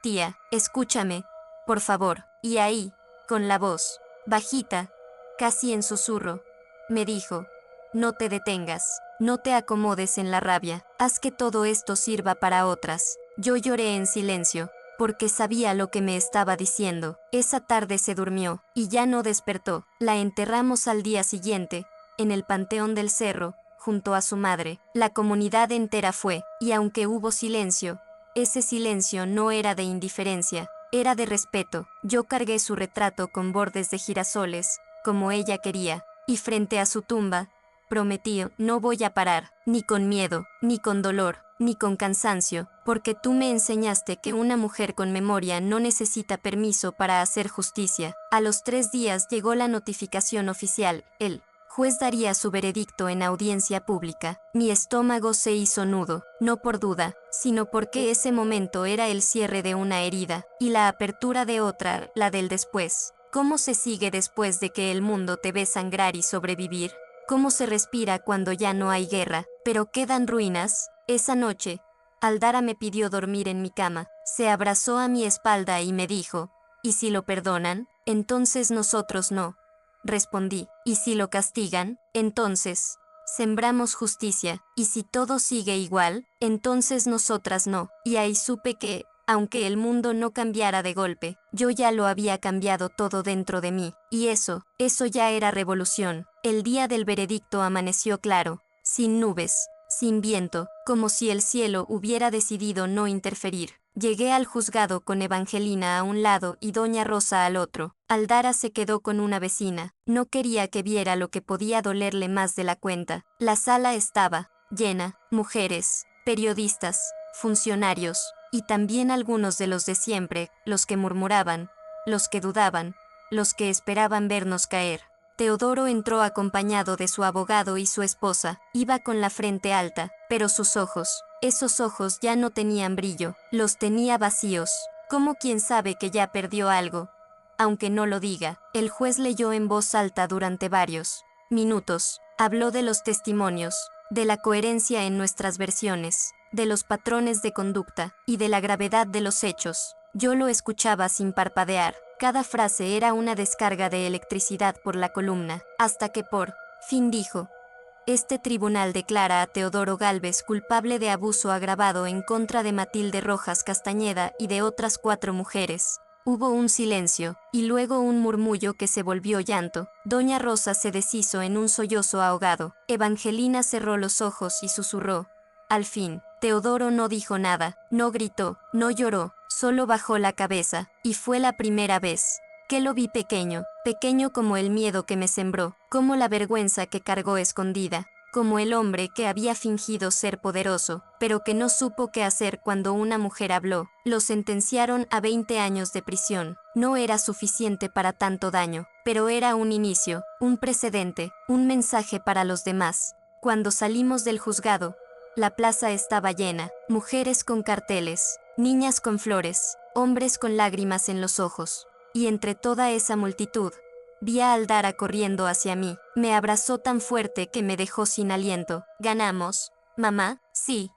Tía, escúchame, por favor. Y ahí, con la voz bajita, casi en susurro, me dijo, no te detengas, no te acomodes en la rabia, haz que todo esto sirva para otras. Yo lloré en silencio, porque sabía lo que me estaba diciendo. Esa tarde se durmió, y ya no despertó. La enterramos al día siguiente, en el panteón del cerro, junto a su madre. La comunidad entera fue, y aunque hubo silencio, ese silencio no era de indiferencia, era de respeto. Yo cargué su retrato con bordes de girasoles, como ella quería, y frente a su tumba, prometí, no voy a parar, ni con miedo, ni con dolor, ni con cansancio, porque tú me enseñaste que una mujer con memoria no necesita permiso para hacer justicia. A los 3 días llegó la notificación oficial. El juez daría su veredicto en audiencia pública. Mi estómago se hizo nudo, no por duda, sino porque ese momento era el cierre de una herida, y la apertura de otra, la del después. ¿Cómo se sigue después de que el mundo te ve sangrar y sobrevivir? ¿Cómo se respira cuando ya no hay guerra, pero quedan ruinas? Esa noche, Aldara me pidió dormir en mi cama, se abrazó a mi espalda y me dijo, ¿y si lo perdonan? Entonces nosotros no. Respondí, ¿y si lo castigan? Entonces, sembramos justicia, y si todo sigue igual, entonces nosotras no. Y ahí supe que, aunque el mundo no cambiara de golpe, yo ya lo había cambiado todo dentro de mí, y eso ya era revolución. El día del veredicto amaneció claro, sin nubes, sin viento, como si el cielo hubiera decidido no interferir. Llegué al juzgado con Evangelina a un lado y Doña Rosa al otro. Aldara se quedó con una vecina. No quería que viera lo que podía dolerle más de la cuenta. La sala estaba llena, mujeres, periodistas, funcionarios, y también algunos de los de siempre, los que murmuraban, los que dudaban, los que esperaban vernos caer. Teodoro entró acompañado de su abogado y su esposa. Iba con la frente alta, pero sus ojos, esos ojos ya no tenían brillo, los tenía vacíos. Como quien sabe que ya perdió algo. Aunque no lo diga, el juez leyó en voz alta durante varios minutos. Habló de los testimonios, de la coherencia en nuestras versiones, de los patrones de conducta y de la gravedad de los hechos. Yo lo escuchaba sin parpadear. Cada frase era una descarga de electricidad por la columna, hasta que por fin dijo: este tribunal declara a Teodoro Gálvez culpable de abuso agravado en contra de Matilde Rojas Castañeda y de otras 4 mujeres. Hubo un silencio, y luego un murmullo que se volvió llanto. Doña Rosa se deshizo en un sollozo ahogado. Evangelina cerró los ojos y susurró. Al fin, Teodoro no dijo nada, no gritó, no lloró, solo bajó la cabeza, y fue la primera vez que lo vi pequeño, pequeño como el miedo que me sembró, como la vergüenza que cargó escondida, como el hombre que había fingido ser poderoso, pero que no supo qué hacer cuando una mujer habló. Lo sentenciaron a 20 años de prisión. No era suficiente para tanto daño, pero era un inicio, un precedente, un mensaje para los demás. Cuando salimos del juzgado, la plaza estaba llena, mujeres con carteles, niñas con flores, hombres con lágrimas en los ojos. Y entre toda esa multitud, vi a Aldara corriendo hacia mí. Me abrazó tan fuerte que me dejó sin aliento. ¿Ganamos, mamá? Sí.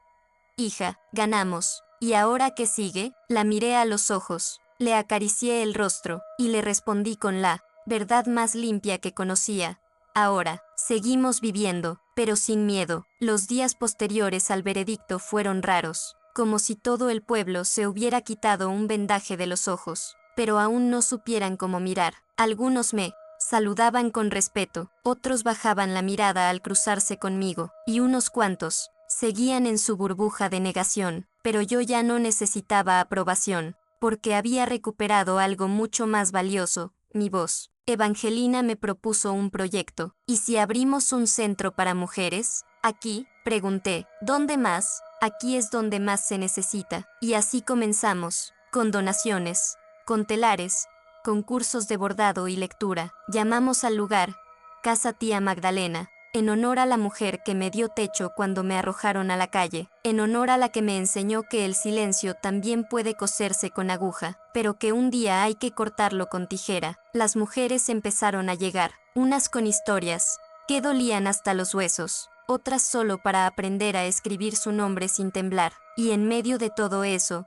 Hija, ganamos. ¿Y ahora qué sigue? La miré a los ojos, le acaricié el rostro, y le respondí con la verdad más limpia que conocía. Ahora, seguimos viviendo, pero sin miedo. Los días posteriores al veredicto fueron raros, como si todo el pueblo se hubiera quitado un vendaje de los ojos. Pero aún no supieran cómo mirar. Algunos me saludaban con respeto, otros bajaban la mirada al cruzarse conmigo, y unos cuantos seguían en su burbuja de negación, pero yo ya no necesitaba aprobación, porque había recuperado algo mucho más valioso, mi voz. Evangelina me propuso un proyecto. ¿Y si abrimos un centro para mujeres? ¿Aquí? Pregunté. ¿Dónde más? Aquí es donde más se necesita. Y así comenzamos, con donaciones, con telares, concursos de bordado y lectura. Llamamos al lugar Casa Tía Magdalena, en honor a la mujer que me dio techo cuando me arrojaron a la calle, en honor a la que me enseñó que el silencio también puede coserse con aguja, pero que un día hay que cortarlo con tijera. Las mujeres empezaron a llegar, unas con historias que dolían hasta los huesos, otras solo para aprender a escribir su nombre sin temblar, y en medio de todo eso,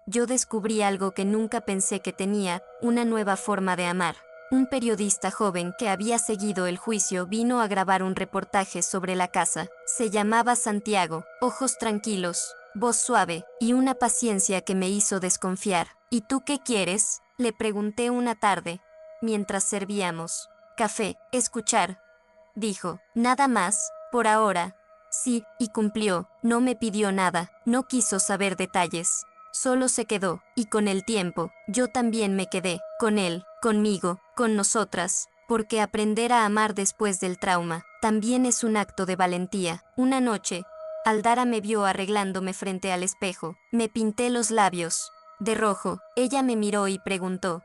yo descubrí algo que nunca pensé que tenía, una nueva forma de amar. Un periodista joven que había seguido el juicio vino a grabar un reportaje sobre la casa. Se llamaba Santiago, ojos tranquilos, voz suave, y una paciencia que me hizo desconfiar. ¿Y tú qué quieres?, le pregunté una tarde, mientras servíamos café. Escuchar, dijo. Nada más, por ahora. Sí, y cumplió. No me pidió nada, no quiso saber detalles. Solo se quedó, y con el tiempo, yo también me quedé, con él, conmigo, con nosotras, porque aprender a amar después del trauma, también es un acto de valentía. Una noche, Aldara me vio arreglándome frente al espejo, me pinté los labios de rojo. Ella me miró y preguntó: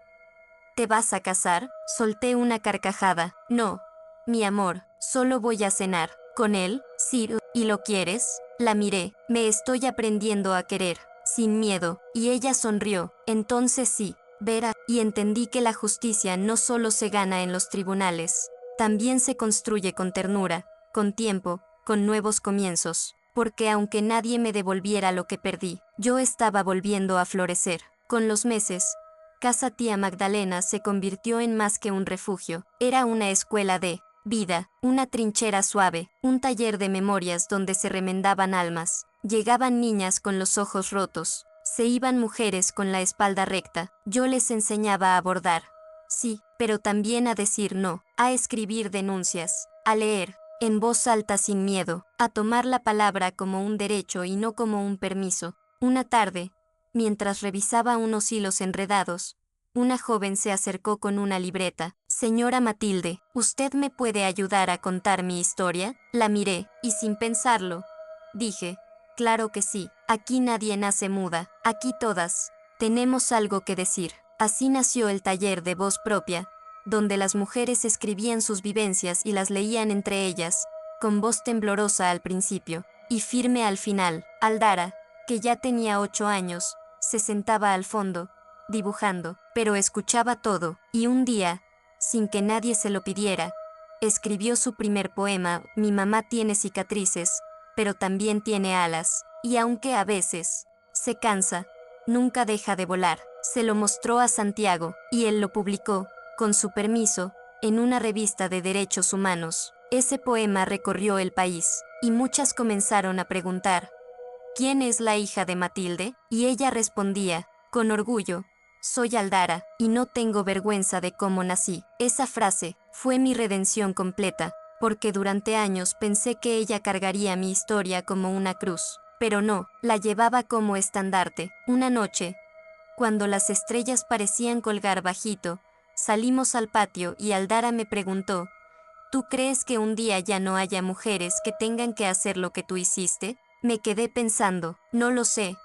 ¿te vas a casar? Solté una carcajada. No, mi amor, solo voy a cenar. ¿Con él? Sí. ¿Y lo quieres? La miré. Me estoy aprendiendo a querer, sin miedo, y ella sonrió. Entonces sí, verá, y entendí que la justicia no solo se gana en los tribunales, también se construye con ternura, con tiempo, con nuevos comienzos, porque aunque nadie me devolviera lo que perdí, yo estaba volviendo a florecer. Con los meses, Casa Tía Magdalena se convirtió en más que un refugio, era una escuela de vida, una trinchera suave, un taller de memorias donde se remendaban almas. Llegaban niñas con los ojos rotos, se iban mujeres con la espalda recta. Yo les enseñaba a bordar, sí, pero también a decir no, a escribir denuncias, a leer en voz alta sin miedo, a tomar la palabra como un derecho y no como un permiso. Una tarde, mientras revisaba unos hilos enredados, una joven se acercó con una libreta. Señora Matilde, ¿usted me puede ayudar a contar mi historia? La miré, y sin pensarlo, dije: claro que sí, aquí nadie nace muda, aquí todas tenemos algo que decir. Así nació el taller de voz propia, donde las mujeres escribían sus vivencias y las leían entre ellas, con voz temblorosa al principio, y firme al final. Aldara, que ya tenía 8 años, se sentaba al fondo, dibujando, pero escuchaba todo, y un día, sin que nadie se lo pidiera, escribió su primer poema. Mi mamá tiene cicatrices, pero también tiene alas, y aunque a veces se cansa, nunca deja de volar. Se lo mostró a Santiago, y él lo publicó, con su permiso, en una revista de derechos humanos. Ese poema recorrió el país, y muchas comenzaron a preguntar, ¿quién es la hija de Matilde? Y ella respondía, con orgullo, soy Aldara, y no tengo vergüenza de cómo nací. Esa frase fue mi redención completa, porque durante años pensé que ella cargaría mi historia como una cruz, pero no, la llevaba como estandarte. Una noche, cuando las estrellas parecían colgar bajito, salimos al patio y Aldara me preguntó, ¿tú crees que un día ya no haya mujeres que tengan que hacer lo que tú hiciste? Me quedé pensando, no lo sé,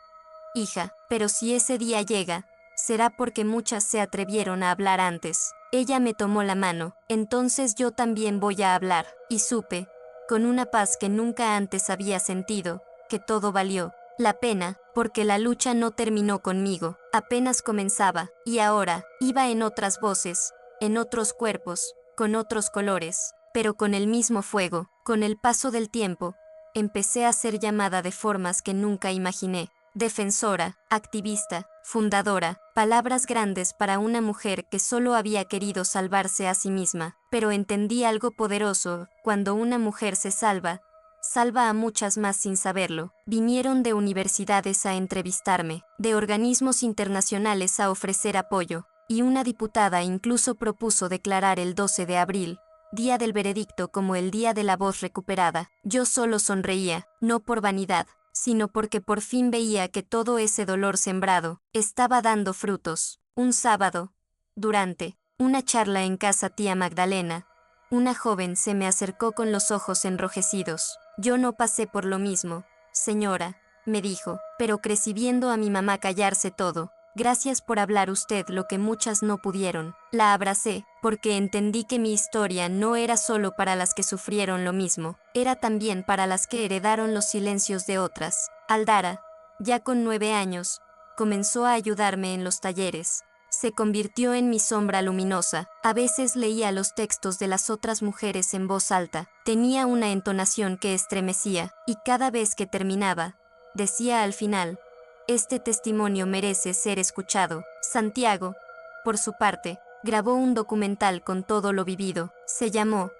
hija, pero si ese día llega, será porque muchas se atrevieron a hablar antes. Ella me tomó la mano, entonces yo también voy a hablar, y supe, con una paz que nunca antes había sentido, que todo valió la pena, porque la lucha no terminó conmigo, apenas comenzaba, y ahora, iba en otras voces, en otros cuerpos, con otros colores, pero con el mismo fuego. Con el paso del tiempo, empecé a ser llamada de formas que nunca imaginé. Defensora, activista, fundadora, palabras grandes para una mujer que solo había querido salvarse a sí misma. Pero entendí algo poderoso: cuando una mujer se salva, salva a muchas más sin saberlo. Vinieron de universidades a entrevistarme, de organismos internacionales a ofrecer apoyo, y una diputada incluso propuso declarar el 12 de abril, día del veredicto, como el día de la voz recuperada. Yo solo sonreía, no por vanidad, sino porque por fin veía que todo ese dolor sembrado estaba dando frutos. Un sábado, durante una charla en casa tía Magdalena, una joven se me acercó con los ojos enrojecidos. Yo no pasé por lo mismo, señora, me dijo, pero crecí viendo a mi mamá callarse todo. Gracias por hablar usted lo que muchas no pudieron. La abracé, porque entendí que mi historia no era solo para las que sufrieron lo mismo, era también para las que heredaron los silencios de otras. Aldara, ya con 9 años, comenzó a ayudarme en los talleres. Se convirtió en mi sombra luminosa. A veces leía los textos de las otras mujeres en voz alta. Tenía una entonación que estremecía, y cada vez que terminaba, decía al final, este testimonio merece ser escuchado. Santiago, por su parte, grabó un documental con todo lo vivido. Se llamó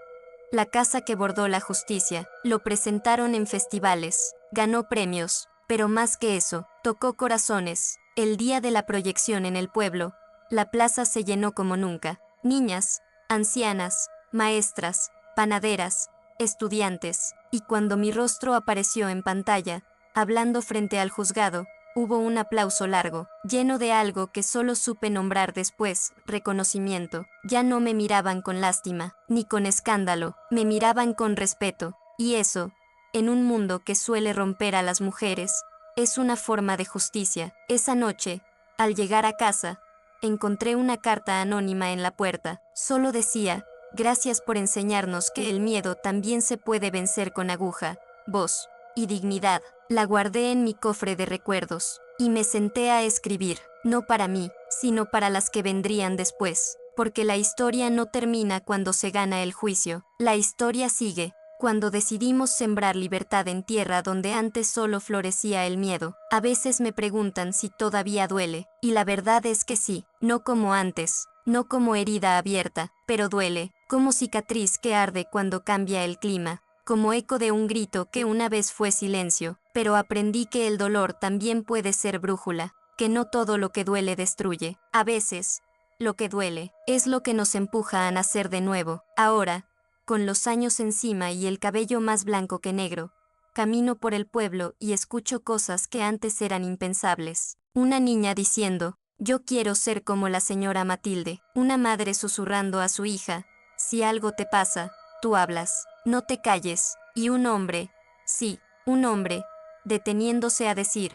La casa que bordó la justicia. Lo presentaron en festivales, ganó premios, pero más que eso, tocó corazones. El día de la proyección en el pueblo, la plaza se llenó como nunca. Niñas, ancianas, maestras, panaderas, estudiantes, y cuando mi rostro apareció en pantalla, hablando frente al juzgado, hubo un aplauso largo, lleno de algo que solo supe nombrar después: reconocimiento. Ya no me miraban con lástima, ni con escándalo, me miraban con respeto, y eso, en un mundo que suele romper a las mujeres, es una forma de justicia. Esa noche, al llegar a casa, encontré una carta anónima en la puerta. Solo decía, gracias por enseñarnos que el miedo también se puede vencer con aguja, voz y dignidad. La guardé en mi cofre de recuerdos, y me senté a escribir, no para mí, sino para las que vendrían después, porque la historia no termina cuando se gana el juicio, la historia sigue cuando decidimos sembrar libertad en tierra donde antes solo florecía el miedo. A veces me preguntan si todavía duele, y la verdad es que sí, no como antes, no como herida abierta, pero duele, como cicatriz que arde cuando cambia el clima, como eco de un grito que una vez fue silencio. Pero aprendí que el dolor también puede ser brújula, que no todo lo que duele destruye. A veces, lo que duele es lo que nos empuja a nacer de nuevo. Ahora, con los años encima y el cabello más blanco que negro, camino por el pueblo y escucho cosas que antes eran impensables. Una niña diciendo, yo quiero ser como la señora Matilde. Una madre susurrando a su hija, si algo te pasa, tú hablas, no te calles. Y un hombre, sí, un hombre, deteniéndose a decir,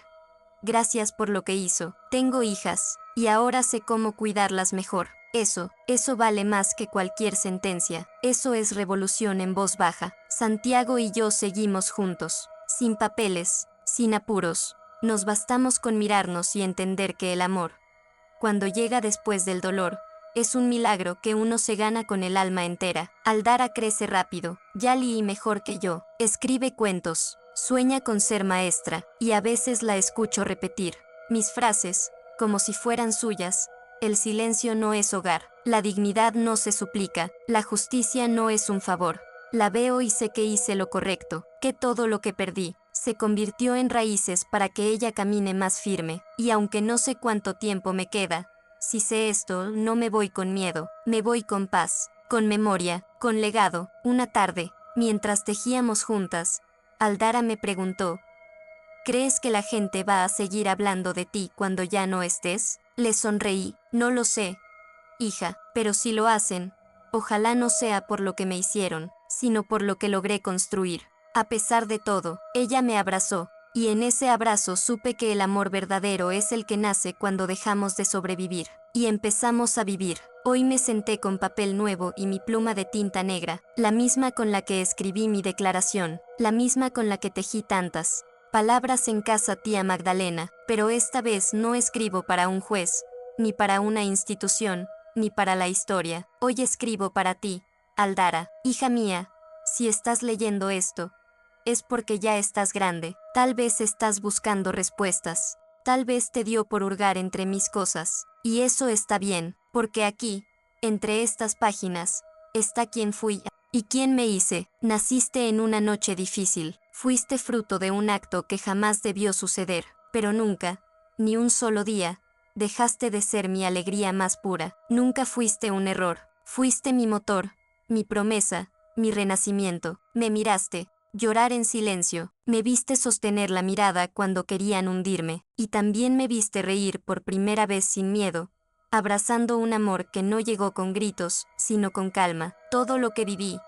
gracias por lo que hizo. Tengo hijas, y ahora sé cómo cuidarlas mejor. Eso vale más que cualquier sentencia. Eso es revolución en voz baja. Santiago y yo seguimos juntos, sin papeles, sin apuros. Nos bastamos con mirarnos y entender que el amor, cuando llega después del dolor, es un milagro que uno se gana con el alma entera. Aldara crece rápido, ya leí mejor que yo, escribe cuentos, sueña con ser maestra, y a veces la escucho repetir mis frases, como si fueran suyas. El silencio no es hogar, la dignidad no se suplica, la justicia no es un favor. La veo y sé que hice lo correcto, que todo lo que perdí se convirtió en raíces para que ella camine más firme, y aunque no sé cuánto tiempo me queda, si sé esto, no me voy con miedo, me voy con paz, con memoria, con legado. Una tarde, mientras tejíamos juntas, Aldara me preguntó, ¿crees que la gente va a seguir hablando de ti cuando ya no estés? Le sonreí, no lo sé, hija, pero si lo hacen, ojalá no sea por lo que me hicieron, sino por lo que logré construir. A pesar de todo, ella me abrazó, y en ese abrazo supe que el amor verdadero es el que nace cuando dejamos de sobrevivir, y empezamos a vivir. Hoy me senté con papel nuevo y mi pluma de tinta negra, la misma con la que escribí mi declaración, la misma con la que tejí tantas palabras en casa tía Magdalena, pero esta vez no escribo para un juez, ni para una institución, ni para la historia. Hoy escribo para ti, Aldara, hija mía. Si estás leyendo esto, es porque ya estás grande. Tal vez estás buscando respuestas. Tal vez te dio por hurgar entre mis cosas. Y eso está bien, porque aquí, entre estas páginas, está quién fui y quién me hice. Naciste en una noche difícil. Fuiste fruto de un acto que jamás debió suceder, pero nunca, ni un solo día, dejaste de ser mi alegría más pura. Nunca fuiste un error. Fuiste mi motor, mi promesa, mi renacimiento. Me miraste llorar en silencio, me viste sostener la mirada cuando querían hundirme, y también me viste reír por primera vez sin miedo, abrazando un amor que no llegó con gritos, sino con calma. Todo lo que viví,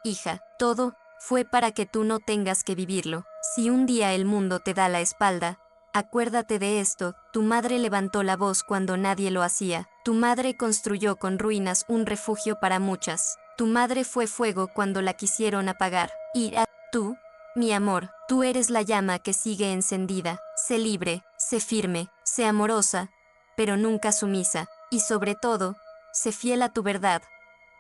hija, todo, fue para que tú no tengas que vivirlo. Si un día el mundo te da la espalda, acuérdate de esto, tu madre levantó la voz cuando nadie lo hacía, tu madre construyó con ruinas un refugio para muchas, tu madre fue fuego cuando la quisieron apagar, y tú, mi amor, tú eres la llama que sigue encendida. Sé libre, sé firme, sé amorosa, pero nunca sumisa, y sobre todo, sé fiel a tu verdad,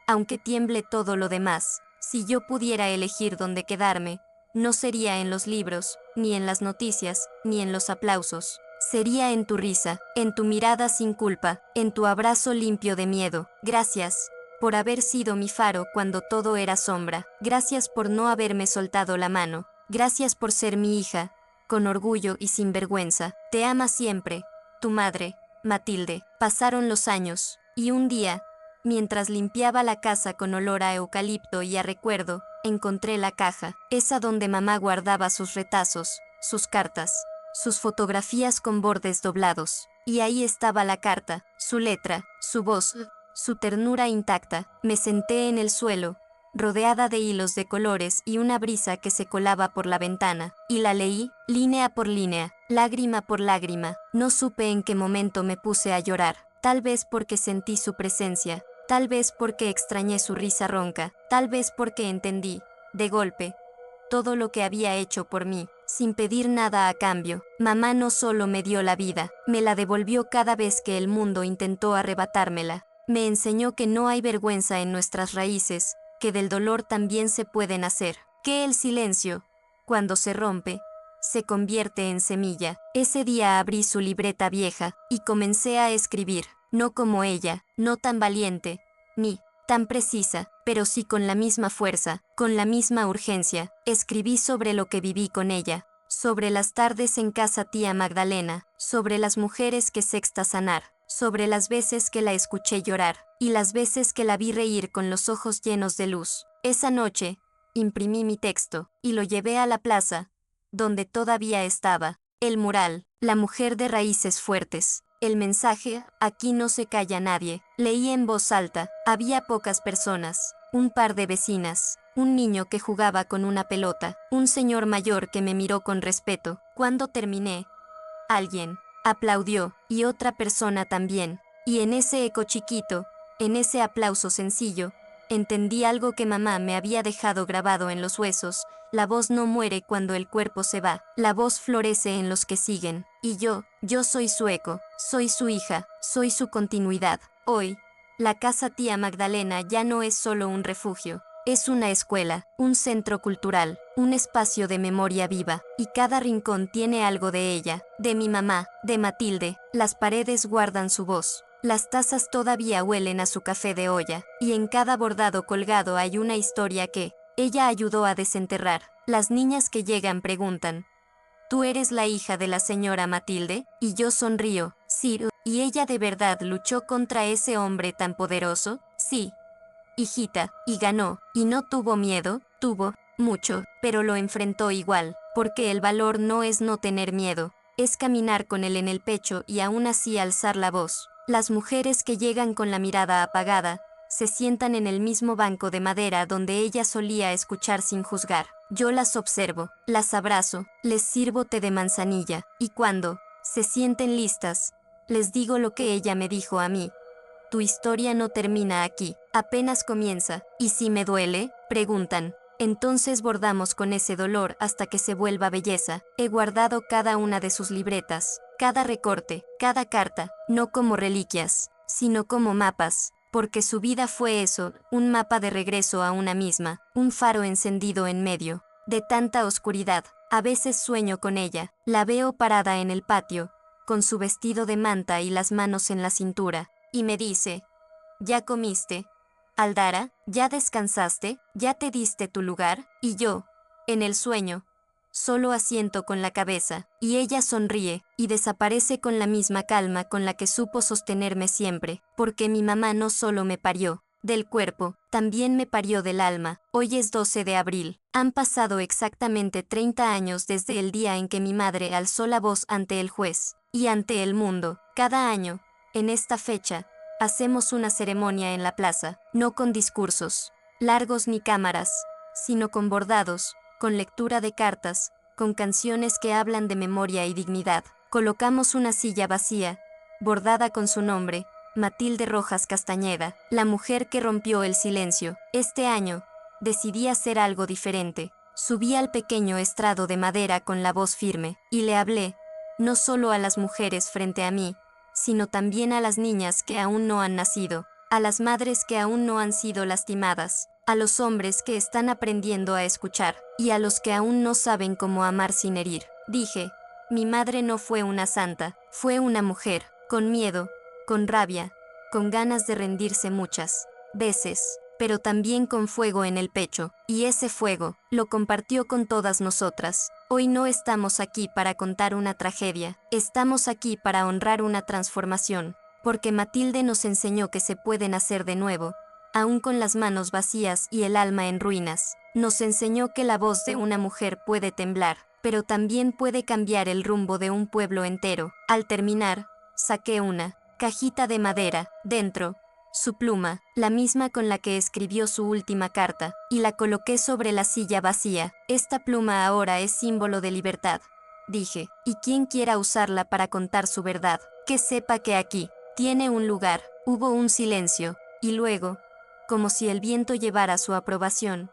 aunque tiemble todo lo demás. Si yo pudiera elegir dónde quedarme, no sería en los libros, ni en las noticias, ni en los aplausos. Sería en tu risa, en tu mirada sin culpa, en tu abrazo limpio de miedo. Gracias por haber sido mi faro cuando todo era sombra. Gracias por no haberme soltado la mano. Gracias por ser mi hija, con orgullo y sin vergüenza. Te ama siempre, tu madre, Matilde. Pasaron los años, y un día, mientras limpiaba la casa con olor a eucalipto y a recuerdo, encontré la caja, esa donde mamá guardaba sus retazos, sus cartas, sus fotografías con bordes doblados. Y ahí estaba la carta, su letra, su voz, su ternura intacta. Me senté en el suelo, rodeada de hilos de colores y una brisa que se colaba por la ventana, y la leí, línea por línea, lágrima por lágrima. No supe en qué momento me puse a llorar, tal vez porque sentí su presencia, tal vez porque extrañé su risa ronca, tal vez porque entendí, de golpe, todo lo que había hecho por mí, sin pedir nada a cambio. Mamá no solo me dio la vida, me la devolvió cada vez que el mundo intentó arrebatármela. Me enseñó que no hay vergüenza en nuestras raíces, que del dolor también se puede nacer, que el silencio, cuando se rompe, se convierte en semilla. Ese día abrí su libreta vieja y comencé a escribir, no como ella, no tan valiente, ni tan precisa, pero sí con la misma fuerza, con la misma urgencia. Escribí sobre lo que viví con ella, sobre las tardes en casa tía Magdalena, sobre las mujeres que sexta sanar, sobre las veces que la escuché llorar, y las veces que la vi reír con los ojos llenos de luz. Esa noche, imprimí mi texto, y lo llevé a la plaza, donde todavía estaba, el mural, la mujer de raíces fuertes. El mensaje, aquí no se calla nadie. Leí en voz alta, había pocas personas, un par de vecinas, un niño que jugaba con una pelota, un señor mayor que me miró con respeto. Cuando terminé, alguien aplaudió, y otra persona también, y en ese eco chiquito, En ese aplauso sencillo, entendí algo que mamá me había dejado grabado en los huesos: la voz no muere cuando el cuerpo se va, la voz florece en los que siguen. Y yo soy su eco, soy su hija, soy su continuidad. Hoy, la casa Tía Magdalena ya no es solo un refugio. Es una escuela, un centro cultural, un espacio de memoria viva, y cada rincón tiene algo de ella, de mi mamá, de Matilde. Las paredes guardan su voz, las tazas todavía huelen a su café de olla, y en cada bordado colgado hay una historia que ella ayudó a desenterrar. Las niñas que llegan preguntan: ¿tú eres la hija de la señora Matilde? Y yo sonrío: sí. ¿Y ella de verdad luchó contra ese hombre tan poderoso? Sí, hijita, y ganó, y no tuvo miedo, tuvo mucho, pero lo enfrentó igual, porque el valor no es no tener miedo, es caminar con él en el pecho y aún así alzar la voz. Las mujeres que llegan con la mirada apagada, se sientan en el mismo banco de madera donde ella solía escuchar sin juzgar. Yo las observo, las abrazo, les sirvo té de manzanilla, y cuando se sienten listas, les digo lo que ella me dijo a mí: tu historia no termina aquí, apenas comienza. ¿Y si me duele?, preguntan. Entonces bordamos con ese dolor hasta que se vuelva belleza. He guardado cada una de sus libretas, cada recorte, cada carta, no como reliquias, sino como mapas, porque su vida fue eso, un mapa de regreso a una misma, un faro encendido en medio de tanta oscuridad. A veces sueño con ella, la veo parada en el patio, con su vestido de manta y las manos en la cintura, y me dice: ¿ya comiste, Aldara? ¿Ya descansaste? ¿Ya te diste tu lugar? Y yo, en el sueño, solo asiento con la cabeza, y ella sonríe, y desaparece con la misma calma con la que supo sostenerme siempre, porque mi mamá no solo me parió del cuerpo, también me parió del alma. Hoy es 12 de abril. Han pasado exactamente 30 años desde el día en que mi madre alzó la voz ante el juez, y ante el mundo. Cada año, en esta fecha, hacemos una ceremonia en la plaza, no con discursos largos ni cámaras, sino con bordados, con lectura de cartas, con canciones que hablan de memoria y dignidad. Colocamos una silla vacía, bordada con su nombre: Matilde Rojas Castañeda, la mujer que rompió el silencio. Este año, decidí hacer algo diferente. Subí al pequeño estrado de madera con la voz firme, y le hablé, no solo a las mujeres frente a mí, sino también a las niñas que aún no han nacido, a las madres que aún no han sido lastimadas, a los hombres que están aprendiendo a escuchar, y a los que aún no saben cómo amar sin herir. Dije: mi madre no fue una santa, fue una mujer, con miedo, con rabia, con ganas de rendirse muchas veces, pero también con fuego en el pecho, y ese fuego lo compartió con todas nosotras. Hoy no estamos aquí para contar una tragedia, estamos aquí para honrar una transformación, porque Matilde nos enseñó que se puede nacer de nuevo, aún con las manos vacías y el alma en ruinas. Nos enseñó que la voz de una mujer puede temblar, pero también puede cambiar el rumbo de un pueblo entero. Al terminar, saqué una cajita de madera, dentro, su pluma, la misma con la que escribió su última carta, y la coloqué sobre la silla vacía. Esta pluma ahora es símbolo de libertad, dije, y quien quiera usarla para contar su verdad, que sepa que aquí tiene un lugar. Hubo un silencio, y luego, como si el viento llevara su aprobación,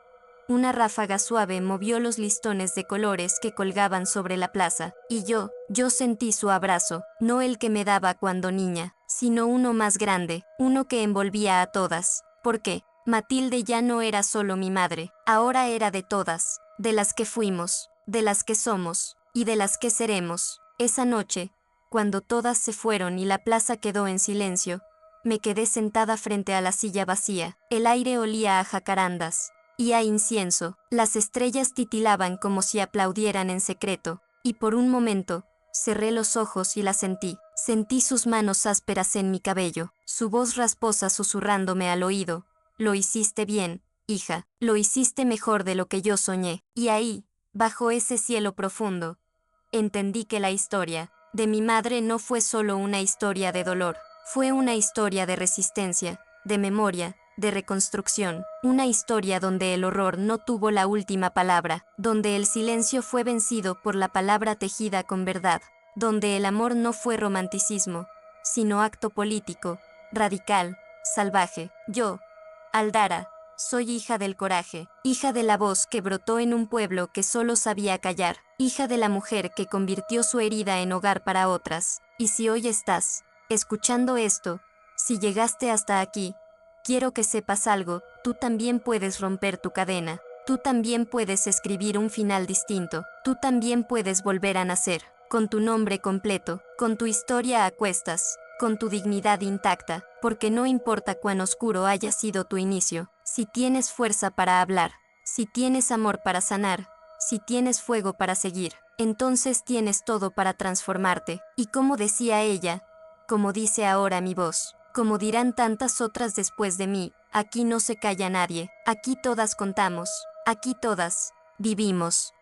una ráfaga suave movió los listones de colores que colgaban sobre la plaza, y yo sentí su abrazo, no el que me daba cuando niña, sino uno más grande, uno que envolvía a todas, porque Matilde ya no era solo mi madre, ahora era de todas, de las que fuimos, de las que somos, y de las que seremos. Esa noche, cuando todas se fueron y la plaza quedó en silencio, me quedé sentada frente a la silla vacía. El aire olía a jacarandas y a incienso. Las estrellas titilaban como si aplaudieran en secreto, y por un momento, cerré los ojos y la sentí. Sentí sus manos ásperas en mi cabello, su voz rasposa susurrándome al oído: lo hiciste bien, hija, lo hiciste mejor de lo que yo soñé. Y ahí, bajo ese cielo profundo, entendí que la historia de mi madre no fue solo una historia de dolor, fue una historia de resistencia, de memoria, de reconstrucción, una historia donde el horror no tuvo la última palabra, donde el silencio fue vencido por la palabra tejida con verdad, donde el amor no fue romanticismo, sino acto político, radical, salvaje. Yo, Aldara, soy hija del coraje, hija de la voz que brotó en un pueblo que solo sabía callar, hija de la mujer que convirtió su herida en hogar para otras. Y si hoy estás escuchando esto, si llegaste hasta aquí, quiero que sepas algo, tú también puedes romper tu cadena. Tú también puedes escribir un final distinto, tú también puedes volver a nacer, con tu nombre completo, con tu historia a cuestas, con tu dignidad intacta, porque no importa cuán oscuro haya sido tu inicio, si tienes fuerza para hablar, si tienes amor para sanar, si tienes fuego para seguir, entonces tienes todo para transformarte, y como decía ella, como dice ahora mi voz, como dirán tantas otras después de mí, aquí no se calla nadie, aquí todas contamos. Aquí todas vivimos.